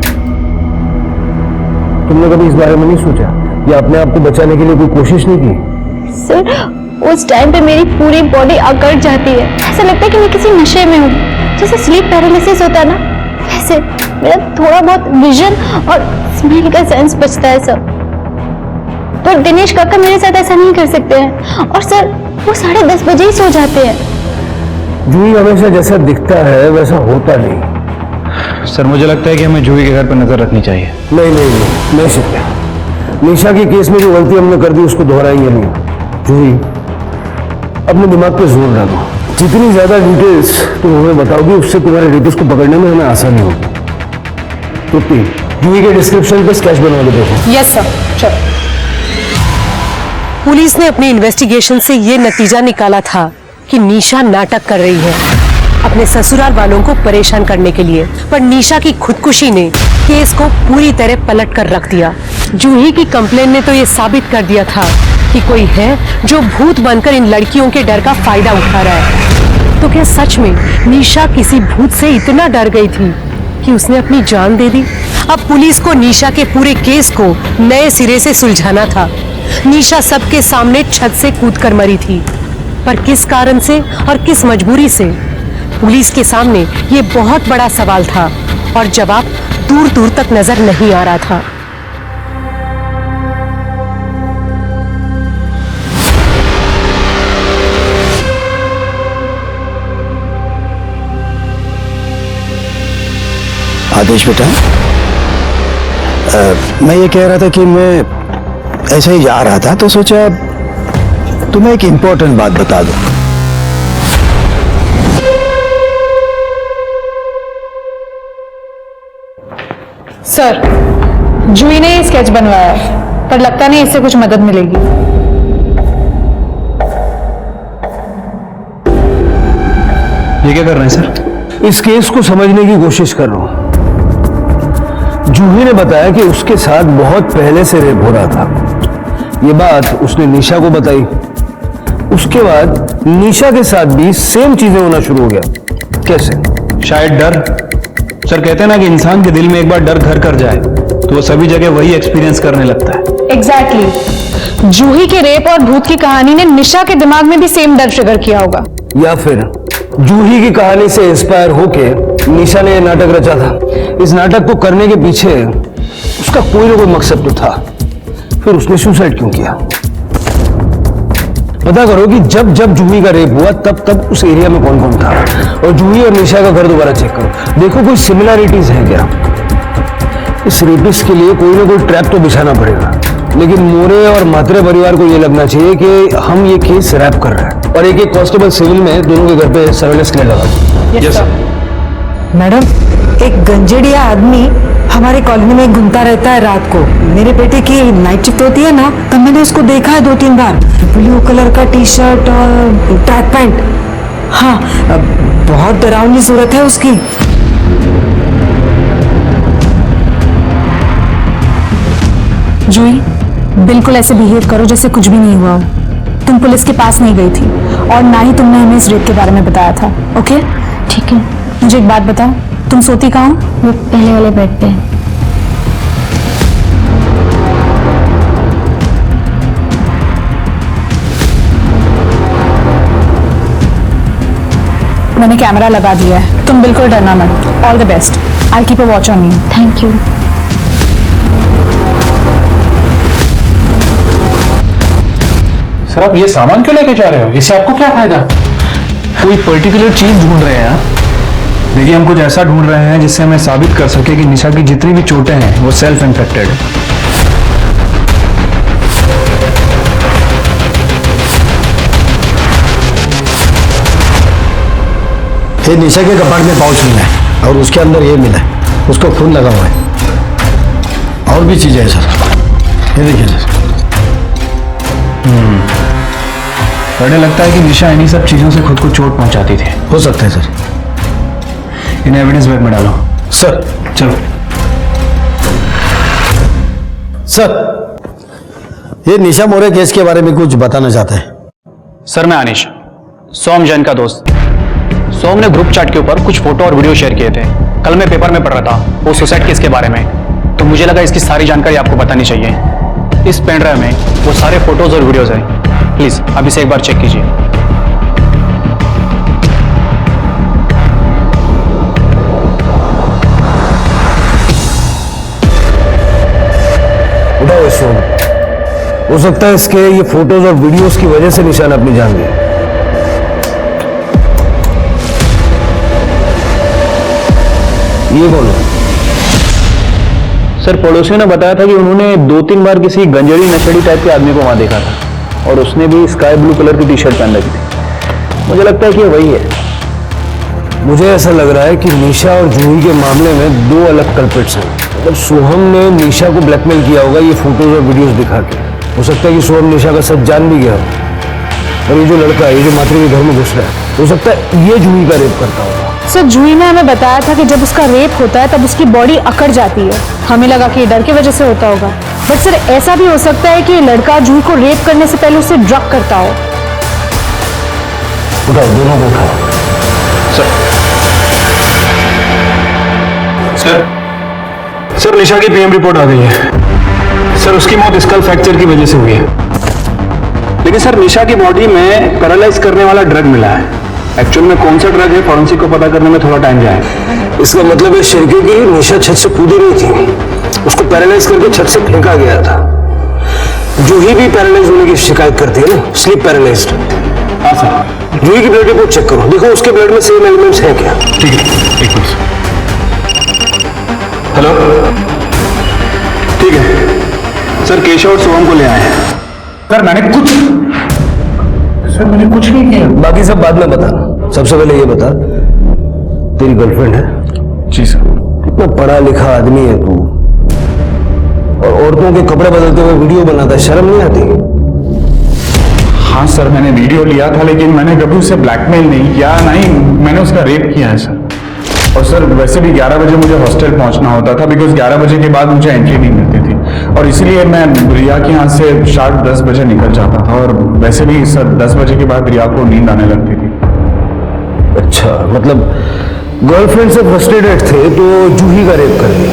तुमने कभी इस बारे में नहीं सोचा या अपने आप को बचाने के लिए कोई कोशिश नहीं की? सर उस टाइम पे मेरी पूरी बॉडी अकड़ जाती है, ऐसा लगता है कि मैं किसी नशे में हूँ, जैसे स्लीप पैरालिसिस होता है ना, वैसे मेरा थोड़ा बहुत विजन और स्मेल का सेंस बचता है सर। तो दिनेश काका मेरे साथ ऐसा नहीं कर सकते हैं, और सर वो 10:30 बजे ही सो जाते हैं। जूही हमेशा जैसा दिखता है वैसा होता नहीं। सर मुझे लगता है कि हमें जूही के घर पर नजर रखनी चाहिए। नहीं सकते। निशा के केस में जो गलती हमने कर दी उसको दोहराएंगे नहीं। जूही अपने दिमाग पे जोर डालो, जितनी ज्यादा डिटेल्स तुम हमें बताओगी उससे तुम्हारे रेपिस्ट को पकड़ने में हमें आसानी होगी। तो जूही के डिस्क्रिप्शन पे स्केच बनवा के देखो। यस सर, चल। पुलिस ने अपनी इन्वेस्टिगेशन से ये नतीजा निकाला था कि निशा नाटक कर रही है अपने ससुराल वालों को परेशान करने के लिए, पर निशा की खुदकुशी ने केस को पूरी तरह पलट कर रख दिया। जूही की कंप्लेन ने तो ये साबित कर दिया था कि कोई है जो भूत बनकर इन लड़कियों के डर का फायदा उठा रहा है। तो क्या सच में निशा किसी भूत से इतना डर गई थी कि उसने अपनी जान दे दी? अब पुलिस को निशा के पूरे केस को नए सिरे से सुलझाना था। निशा सबके सामने छत से कूदकर मरी थी, पर किस कारण से और किस मजबूरी से? पुलिस के सामने ये बहुत बड़ा सवाल था और जवाब दूर दूर तक नजर नहीं आ रहा था। आदेश बेटा, मैं ये कह रहा था कि मैं ऐसे ही जा रहा था तो सोचा तुम्हें एक इंपॉर्टेंट बात बता दूं। सर जूही ने ये स्केच बनवाया है, पर लगता नहीं इससे कुछ मदद मिलेगी। ये क्या कर रहे हैं सर? इस केस को समझने की कोशिश कर रहा हूं। जूही ने बताया कि उसके साथ बहुत पहले से रेप हो रहा था। ये बात उसने निशा को बताई। उसके बाद निशा के साथ भी सेम चीजें होना शुरू हो गया। कैसे? शायद डर। सर कहते हैं ना कि इंसान के दिल में एक बार डर घर कर जाए तो वो सभी जगह वही एक्सपीरियंस करने लगता है। एग्जैक्टली। जूही के रेप और भूत की कहानी ने निशा के दिमाग में भी सेम डर ट्रिगर किया होगा। या फिर जूही की कहानी से इंस्पायर होके निशा ने यह नाटक रचा था। इस नाटक को करने के पीछे उसका कोई ना कोई मकसद तो था। फिर उसने सुसाइड क्यों किया? पता करो कि जब जब जूही का रेप हुआ तब तब उस एरिया में कौन कौन था, और जूही और निशा का घर दोबारा चेक करो। देखो कोई सिमिलरिटीज है क्या। इस रेपिस्ट के लिए कोई ना कोई ट्रैप तो बिछाना पड़ेगा, लेकिन मोरे और मात्रे परिवार को यह लगना चाहिए कि हम ये केस रैप कर रहे हैं। और एक कांस्टेबल सिविल में दोनों के घर पे सर्वेलेंस के लगा। मैडम, एक गंजेड़िया आदमी हमारे कॉलोनी में घूमता रहता है रात को। मेरे बेटे की नाइट शिफ्ट होती है ना, तब मैंने उसको देखा है 2-3 बार। ब्लू कलर का टी शर्ट और ट्रैक पैंट। हाँ, बहुत डरावनी सूरत है उसकी। जूही, बिल्कुल ऐसे बिहेव करो जैसे कुछ भी नहीं हुआ हो। तुम पुलिस के पास नहीं गई थी और ना ही तुमने हमें इस रेप के बारे में बताया था। ओके? ठीक है। मुझे एक बात बताओ, तुम सोती कहाँ हो? वो पहले वाले बेड पे। मैंने कैमरा लगा दिया है, तुम बिल्कुल डरना मत। All the best. I keep a watch on you. Thank you. Sir आप ये सामान क्यों लेके जा रहे हो? इससे आपको क्या फायदा? कोई पर्टिकुलर चीज ढूंढ रहे हैं? देखिए, हम कुछ ऐसा ढूंढ रहे हैं जिससे हमें साबित कर सके कि निशा की जितनी भी चोटें हैं वो सेल्फ इन्फेक्टेड है। ये निशा के कपाट में पाउच मिला है और उसके अंदर ये मिला है, उसको खून लगा हुआ है। और भी चीजें हैं सर, ये देखिए सर। पहले लगता है कि निशा इन्हीं सब चीजों से खुद को चोट पहुंचाती थी। हो सकता है सर। इन्हें एविडेंस बैग में डालो। सर चलो। सर, ये निशा मोरे केस के बारे में कुछ बताना चाहता है। सर, मैं अनिश, सोम जैन का दोस्त। सोम ने ग्रुप चैट के ऊपर कुछ फोटो और वीडियो शेयर किए थे। कल मैं पेपर में पढ़ रहा था वो सुसाइड केस के बारे में, तो मुझे लगा इसकी सारी जानकारी आपको बतानी चाहिए। इस पेन ड्राइव में वो सारे फोटोज और वीडियोज हैं। प्लीज आप इसे एक बार चेक कीजिए। उठाओ इस फोन। हो सकता है इसके ये फोटोज और वीडियोस की वजह से निशान अपनी जान गए। ये कौन है? सर, पड़ोसियों ने बताया था कि उन्होंने 2-3 बार किसी गंजेड़ी नशेड़ी टाइप के आदमी को वहां देखा था और उसने भी स्काई ब्लू कलर की टी शर्ट पहन रखी थी। मुझे लगता है कि वही है। मुझे ऐसा लग रहा है कि निशा और जूही के मामले में दो अलग कल्प्रिट्स हैं। मतलब सोहम ने निशा को ब्लैकमेल किया होगा ये फोटोज और वीडियोस दिखा के। हो सकता है कि सोहम निशा का सच जान भी गया हो। और ये जो लड़का है, ये जो मातृ के घर में घुस रहा है, हो सकता है ये जूही का रेप करता होगा। सर, जूही ने हमें बताया था कि जब उसका रेप होता है तब उसकी बॉडी अकड़ जाती है। हमें लगा कि ये डर की वजह से होता होगा, बट सर ऐसा भी हो सकता है कि ये लड़का जूही को रेप करने से पहले उसे ड्रग करता हो। उठाओ, दोनों को उठाओ। सर, निशा की पीएम रिपोर्ट आ गई है। सर, उसकी मौत स्कल फ्रैक्चर की वजह से हुई है। लेकिन सर, निशा की बॉडी में पैरालाइज करने वाला ड्रग मिला है। एक्चुअल में कौन सा ड्रग है, फॉरेंसिक को पता करने में थोड़ा टाइम जाएगा। इसका मतलब है शिरके की निशा छत से कूदी नहीं थी, उसको पैरालाइज करके छत से फेंका गया था। जूही भी पैरालाइज होने की शिकायत करती है ना, स्लीप पैरालाइज्ड। हाँ सर। जूही की ब्लड रिपोर्ट चेक करो, देखो उसके ब्लड में सेम एलिमेंट्स हैं क्या। ठीक है, एक मिनट। हेलो, ठीक है सर, केशव और सोहम को ले आए हैं। सर, मैंने कुछ नहीं किया। बाकी सब बाद में बता। सबसे पहले ये बता, तेरी गर्लफ्रेंड है? जी सर। कितना पढ़ा लिखा आदमी है तू, और औरतों के कपड़े बदलते हुए वीडियो बनाता है, शर्म नहीं आती? हाँ सर, मैंने वीडियो लिया था, लेकिन मैंने कभी उसे ब्लैकमेल नहीं किया, ना ही मैंने उसका रेप किया है सर। और सर वैसे भी 11 बजे मुझे हॉस्टल पहुंचना होता था, बिकॉज 11 बजे के बाद मुझे एंट्री नहीं मिलती थी, और इसीलिए मैं रिया के यहाँ से शार्प 10 बजे निकल जाता था। और वैसे भी सर 10 बजे के बाद रिया को नींद आने लगती थी। अच्छा, मतलब गर्लफ्रेंड से फ्रस्ट्रेटेड थे तो जूही का रेप कर दिया?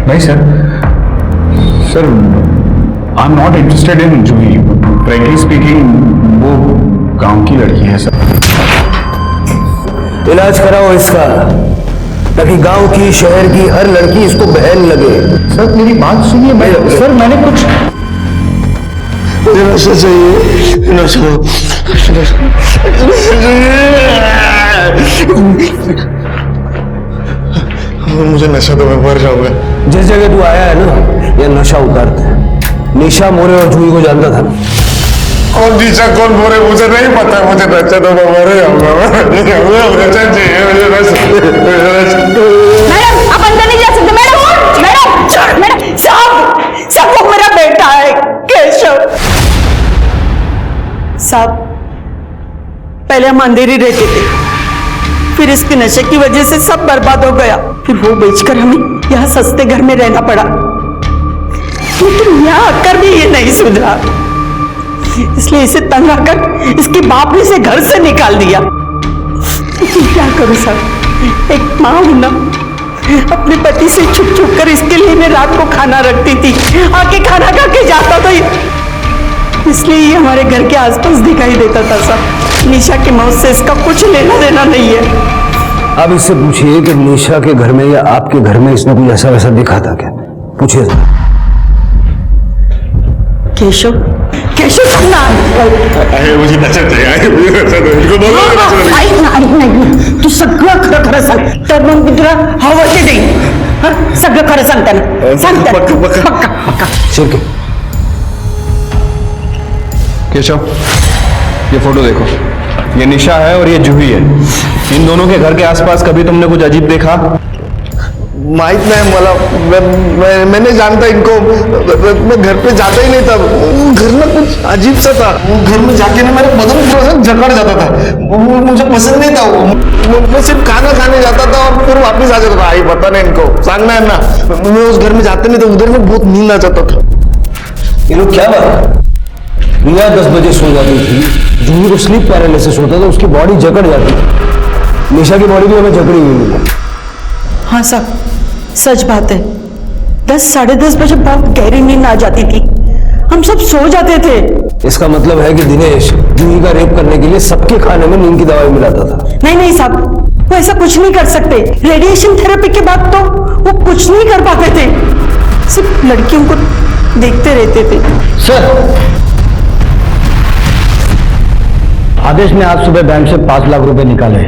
नहीं sir, I am not interested in Juhi. Frankly speaking वो गांव की लड़की है सर। इलाज कराओ इसका, ताकि गांव की, शहर की हर लड़की इसको बहन लगे। सर मेरी बात सुनिए। सर मैंने कुछ नशा चाहिए, नशा। मुझे नशा तो मैं मर जाऊंगा। जिस जगह तू आया है ना, यह नशा उतारता है। निशा मोरे और जूही को जानता था ना? कौन निशा कौन मोरे मुझे नहीं पता। मुझे नशा तो मैं मर जाऊंगा। नशा चाहिए मुझे, मैडम आप अंदर नहीं जा सकते। मैडम सब वो मेरा बेटा है केशव साहब। पहले हम अंधेरी रहते थे, फिर इसके नशे की वजह से सब बर्बाद हो गया। फिर वो बेचकर हमें यहाँ सस्ते घर में रहना पड़ा, लेकिन यहाँ आकर भी ये नहीं सुधरा। इसलिए इसे तंग आकर इसके बाप ने इसे घर से निकाल दिया। लेकिन क्या करूं साहब, एक माँ हूं ना, अपने पति से छुप छुप कर इसके लिए मैं रात को खाना रखती थी, आके खाना खा के जाता था। इसलिए ये हमारे घर के आसपास दिखाई देता था साहब। निशा की मौत से इसका कुछ लेना देना नहीं है। अब इससे पूछिए कि निशा के घर में या आपके घर में इसने कुछ ऐसा वैसा दिखा था क्या? पूछिए। केशव सुनना, मुझे नशा चाहिए, मुझे नशा दो, इनको बोलो नशा नाही तू सगळं खरं खरं सांग, तर मग मी तुला हवं ते देईन। सगळं खरं सांगताना सांगता पक्का। ठीक है केशव, ये फोटो देखो, ये निशा है और ये जूही है। इन दोनों के घर के आसपास कभी तुमने कुछ अजीब देखा? माहित नहीं मला, मैंने जानता इनको, मैं घर पे जाता ही नहीं था। घर में कुछ अजीब सा था। घर में जाके ना मेरे बदन थोड़ा सा जकड़ जाता था। मुझे पसंद नहीं था वो। मैं सिर्फ खाना खाने जाता था और फिर वापस आ जाता था। आई पता नहीं इनको, सांगना है ना। मैं उस घर में जाते नहीं था, उधर में बहुत नींद आ जाता था। ये लोग क्या बात? रिया 10 बजे सो जाती थी, जूही को स्लीप पैरालिसिस होता था, उसकी बॉडी जकड़ जाती थी। निशा की बॉडी भी हमें जकड़ी हुई मिली। हाँ साहब, सच बात है। 10 साढ़े 10 बजे बहुत गहरी नींद आ जाती थी, हम सब सो जाते थे। इसका मतलब है कि दिनेश जूही का रेप करने के लिए सबके खाने में नींद की दवाई मिलाता था। नहीं साहब, वो ऐसा कुछ नहीं कर सकते। रेडिएशन थेरेपी के बाद तो वो कुछ नहीं कर पाते थे, सिर्फ लड़कियों को देखते रहते थे। सर, आदेश ने आज सुबह बैंक से 5 लाख रुपए निकाले।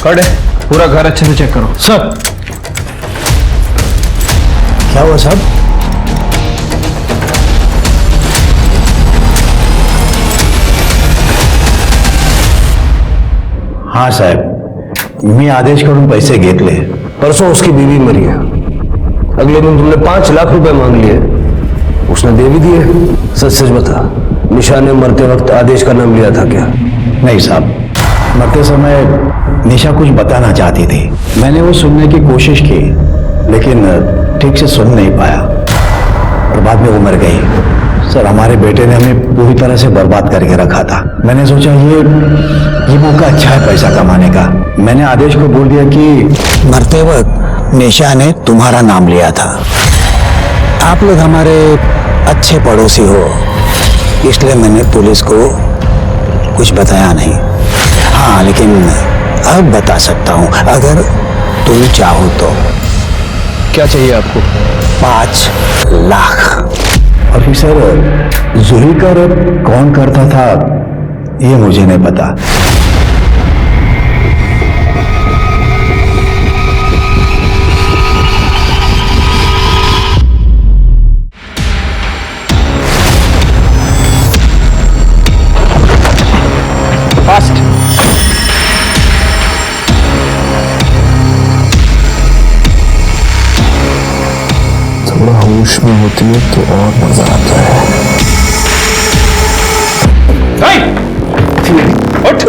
कट है, पूरा घर अच्छे से चेक करो। सर, क्या हुआ साहब? हाँ साहेब, मी आदेशकडून पैसे घेतले। परसों उसकी बीवी मरी है, अगले दिन तुमने 5 लाख रुपए मांग लिए, उसने दे भी दिए। सच सच बता, निशा ने मरते वक्त आदेश का नाम लिया था क्या? नहीं साहब, मरते समय निशा कुछ बताना चाहती थी। मैंने वो सुनने की कोशिश की, लेकिन ठीक से सुन नहीं पाया और बाद में वो मर गई। सर, हमारे बेटे ने हमें पूरी तरह से बर्बाद करके रखा था। मैंने सोचा ये मौका अच्छा है पैसा कमाने का। मैंने आदेश को बोल दिया कि मरते वक्त निशा ने तुम्हारा नाम लिया था। आप लोग हमारे अच्छे पड़ोसी हो, इसलिए मैंने पुलिस को कुछ बताया नहीं। हाँ, लेकिन अब बता सकता हूँ अगर तुम चाहो तो। क्या चाहिए आपको? 5 लाख। ऑफिसर, जूही का रेप कौन करता था ये मुझे नहीं पता। फास्ट। थोड़ा होश में होती है तो और मजा आता है। उठ।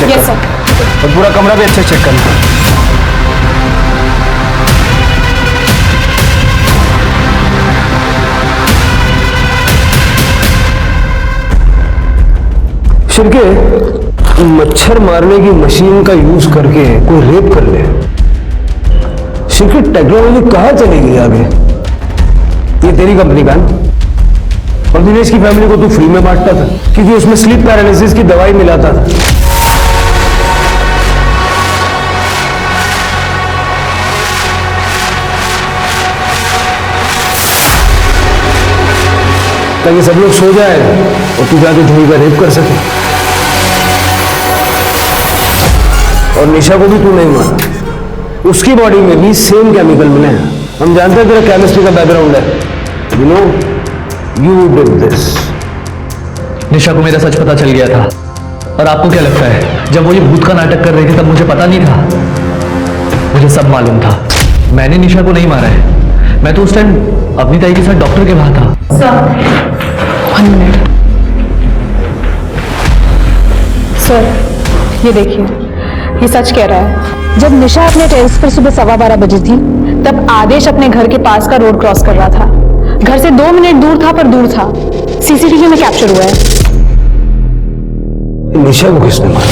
Yes sir. और पूरा कमरा भी अच्छे चेक करना। शिरके, मच्छर मारने की मशीन का यूज करके कोई रेप कर ले, शिरके टेक्नोलॉजी कहाँ चली गई आगे? ये तेरी कंपनी का ना? और दिनेश की फैमिली को तू फ्री में बांटता था क्योंकि उसमें स्लीप पैरालिसिस की दवाई मिलाता था। ताकि सब लोग सो जाए और तू जाके जूही का रेप कर सके। और निशा को भी तू नहीं मारा, उसकी बॉडी में भी सेम केमिकल मिले हैं। हम जानते हैं तेरा केमिस्ट्री का बैकग्राउंड है, you know you did this. Nisha को मेरा सच पता चल गया था। और आपको क्या लगता है, जब वो ये भूत का नाटक कर रही थी तब मुझे पता नहीं था? मुझे सब मालूम था। मैंने निशा को नहीं मारा है। मैं तो उस टाइम अपनी ताई के साथ डॉक्टर के वहां था। सर ये देखिए, ये सच कह रहा है। जब निशा अपने टेरेस पर सुबह 12:15 बजे थी, तब आदेश अपने घर के पास का रोड क्रॉस कर रहा था। घर से 2 मिनट दूर था, पर दूर था। सीसीटीवी में कैप्चर हुआ है। निशा को किसने मारा?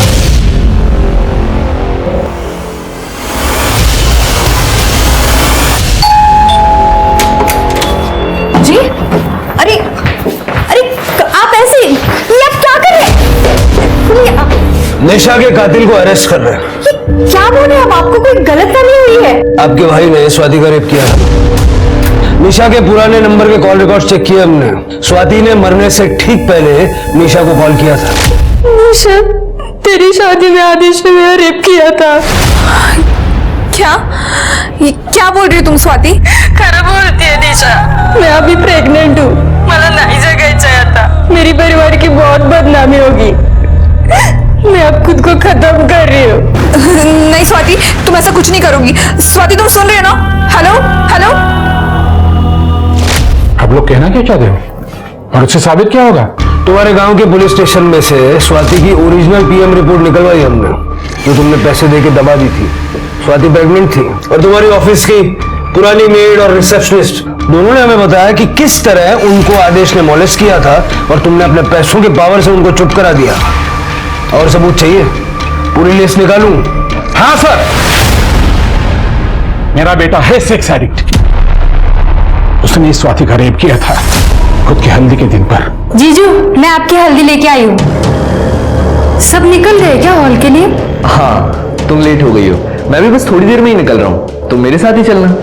जी अरे अरे आप ऐसे, ये आप क्या कर रहे हैं? निशा के कातिल को अरेस्ट कर रहे हैं। क्या बोल रहे हैं आप? आपको कोई गलतफहमी हुई है? आपके भाई ने स्वाति का रेप किया था। निशा के पुराने नंबर के कॉल रिकॉर्ड चेक किए हमने। स्वाति ने मरने से ठीक पहले निशा को कॉल किया था। निशा, तेरी शादी में आदेश ने मेरा रेप किया था। क्या? ये क्या बोल रही हो तुम स्वाति? खरा बोलती है निशा। मैं अभी प्रेग्नेंट हूँ। मला नहीं जगायचं आता। मेरी परिवार की बहुत बदनामी होगी। मैं अब खुद को खत्म कर रही हूँ। नहीं स्वाति, तुम ऐसा कुछ नहीं करोगी। स्वाति तुम सुन रही हो ना? Hello hello. आप लोग कहना क्या चाहते हो? और उससे साबित क्या होगा? तुम्हारे गांव के पुलिस स्टेशन में से स्वाति की ओरिजिनल पीएम रिपोर्ट निकलवाई हमने, जो तुमने पैसे देके दबा दी थी। स्वाति प्रेग्नेंट थी और तुम्हारी ऑफिस की पुरानी मेड और रिसेप्शनिस्ट दोनों ने हमें बताया कि किस तरह उनको आदेश ने मॉलेस्ट किया था और तुमने अपने पैसों के पावर से उनको चुप करा दिया। और सबूत चाहिए? पूरी लिस्ट निकालूं? हाँ सर, मेरा बेटा है सेक्स एडिक्ट। उसने इस स्वाति का रेप किया था खुद की हल्दी के दिन पर। जीजू, मैं आपकी हल्दी लेके आई हूँ। सब निकल गए क्या हॉल के लिए? हाँ, तुम लेट हो गई हो। मैं भी बस थोड़ी देर में ही निकल रहा हूँ, तुम मेरे साथ ही चलना।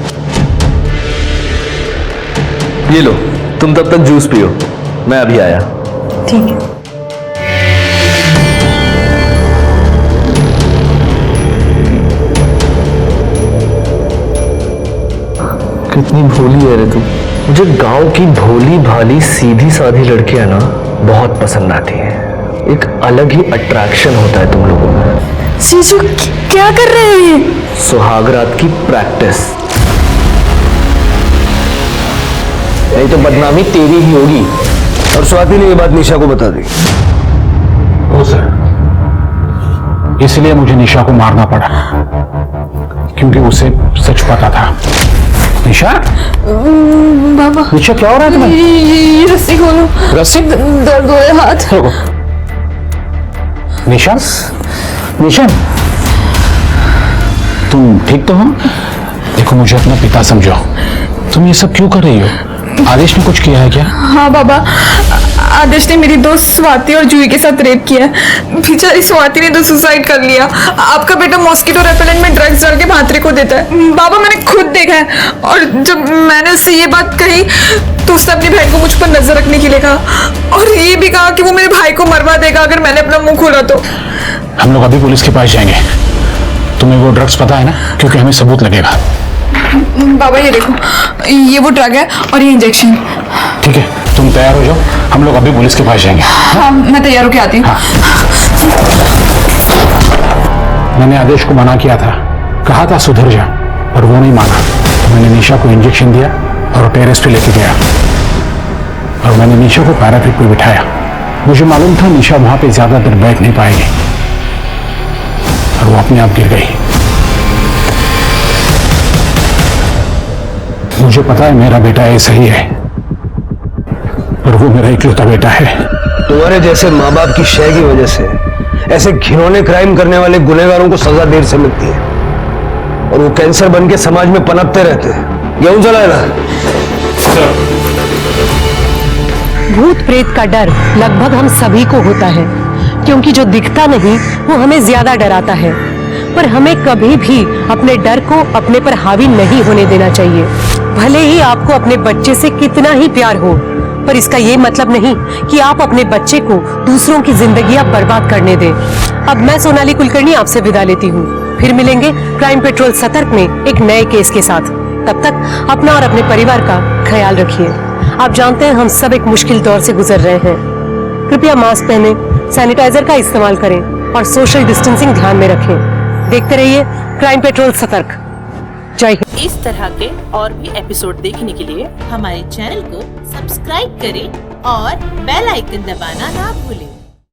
ये लो, तुम तब तक जूस पियो, मैं अभी आया। ठीक है। कितनी भोली है रे तू। मुझे गांव की भोली भाली सीधी साधी लड़कियां ना बहुत पसंद आती है। एक अलग ही अट्रैक्शन होता है तुम लोगों में। जीजू क्या कर रहे हैं? सुहागरात की प्रैक्टिस। नहीं तो बदनामी तेरी ही होगी। और स्वाति ने ये बात निशा को बता दी। हो सर, इसलिए मुझे निशा को मारना पड़ा, क्योंकि उसे सच पता था। निशा, बाबा, निशा क्या हो रहा है तुम्हें? ये रस्सी खोलो। रस्सी? दर्द हो रहा है हाथ। रुको। निशा, निशा, तुम ठीक तो हो? देखो, मुझे अपना पिता समझो। तुम ये सब क्यों कर रही हो? आदेश ने कुछ किया है क्या? हाँ बाबा, आदेश ने मेरी दोस्त स्वाति और जूही के साथ रेप किया। बेचारी स्वाति ने तो सुसाइड कर लिया। आपका बेटा मॉस्किटो रेपेलेंट में ड्रग्स डाल के भांत्रे को देता है। बाबा, मैंने खुद देखा है। और जब मैंने उससे ये बात कही तो उसने अपनी बहन को मुझ पर नजर रखने के लिए कहा, और ये भी कहा कि वो मेरे भाई को मरवा देगा अगर मैंने अपना मुंह खोला तो। हम लोग अभी पुलिस के पास जाएंगे। तुम्हें वो ड्रग्स पता है ना? क्योंकि हमें सबूत लगेगा। बाबा ये देखो, ये वो ड्रग है और ये इंजेक्शन। ठीक है, तुम तैयार हो जाओ, हम हम लोग अभी पुलिस के पास जाएंगे। हाँ, मैं तैयार होके आती हूँ। मैंने आदेश को मना किया था, कहा था सुधर जा, पर वो नहीं माना। तो मैंने निशा को इंजेक्शन दिया और टेरेस पे लेके गया और मैंने निशा को पैरापेट पे बिठाया। मुझे मालूम था निशा वहां पे ज्यादा देर बैठ नहीं पाएगी और वो अपने आप गिर गई। मुझे पता है मेरा बेटा ऐसा ही है, पर वो मेरा इकलौता बेटा है। तुम्हारे जैसे माँ बाप की शय की वजह से ऐसे घिनौने क्राइम करने वाले गुनहगारों को सजा देर से मिलती है और वो कैंसर बन के समाज में पनपते रहते हैं। गेहूं चलाएगा। भूत प्रेत का डर लगभग हम सभी को होता है, क्योंकि जो दिखता नहीं वो हमें ज्यादा डराता है। पर हमें कभी भी अपने डर को अपने पर हावी नहीं होने देना चाहिए। भले ही आपको अपने बच्चे से कितना ही प्यार हो, पर इसका ये मतलब नहीं कि आप अपने बच्चे को दूसरों की जिंदगियां बर्बाद करने दें। अब मैं सोनाली कुलकर्णी आपसे विदा लेती हूँ। फिर मिलेंगे क्राइम पेट्रोल सतर्क में एक नए केस के साथ। तब तक अपना और अपने परिवार का ख्याल रखिए। आप जानते हैं हम सब एक मुश्किल दौर से गुजर रहे हैं। कृपया मास्क पहने, सैनिटाइजर का इस्तेमाल करें और सोशल डिस्टेंसिंग ध्यान में रखें। देखते रहिए क्राइम पेट्रोल सतर्क। जय हिंद। इस तरह के और भी एपिसोड देखने के लिए हमारे चैनल को सब्सक्राइब करें और बेल आइकन दबाना ना भूलें।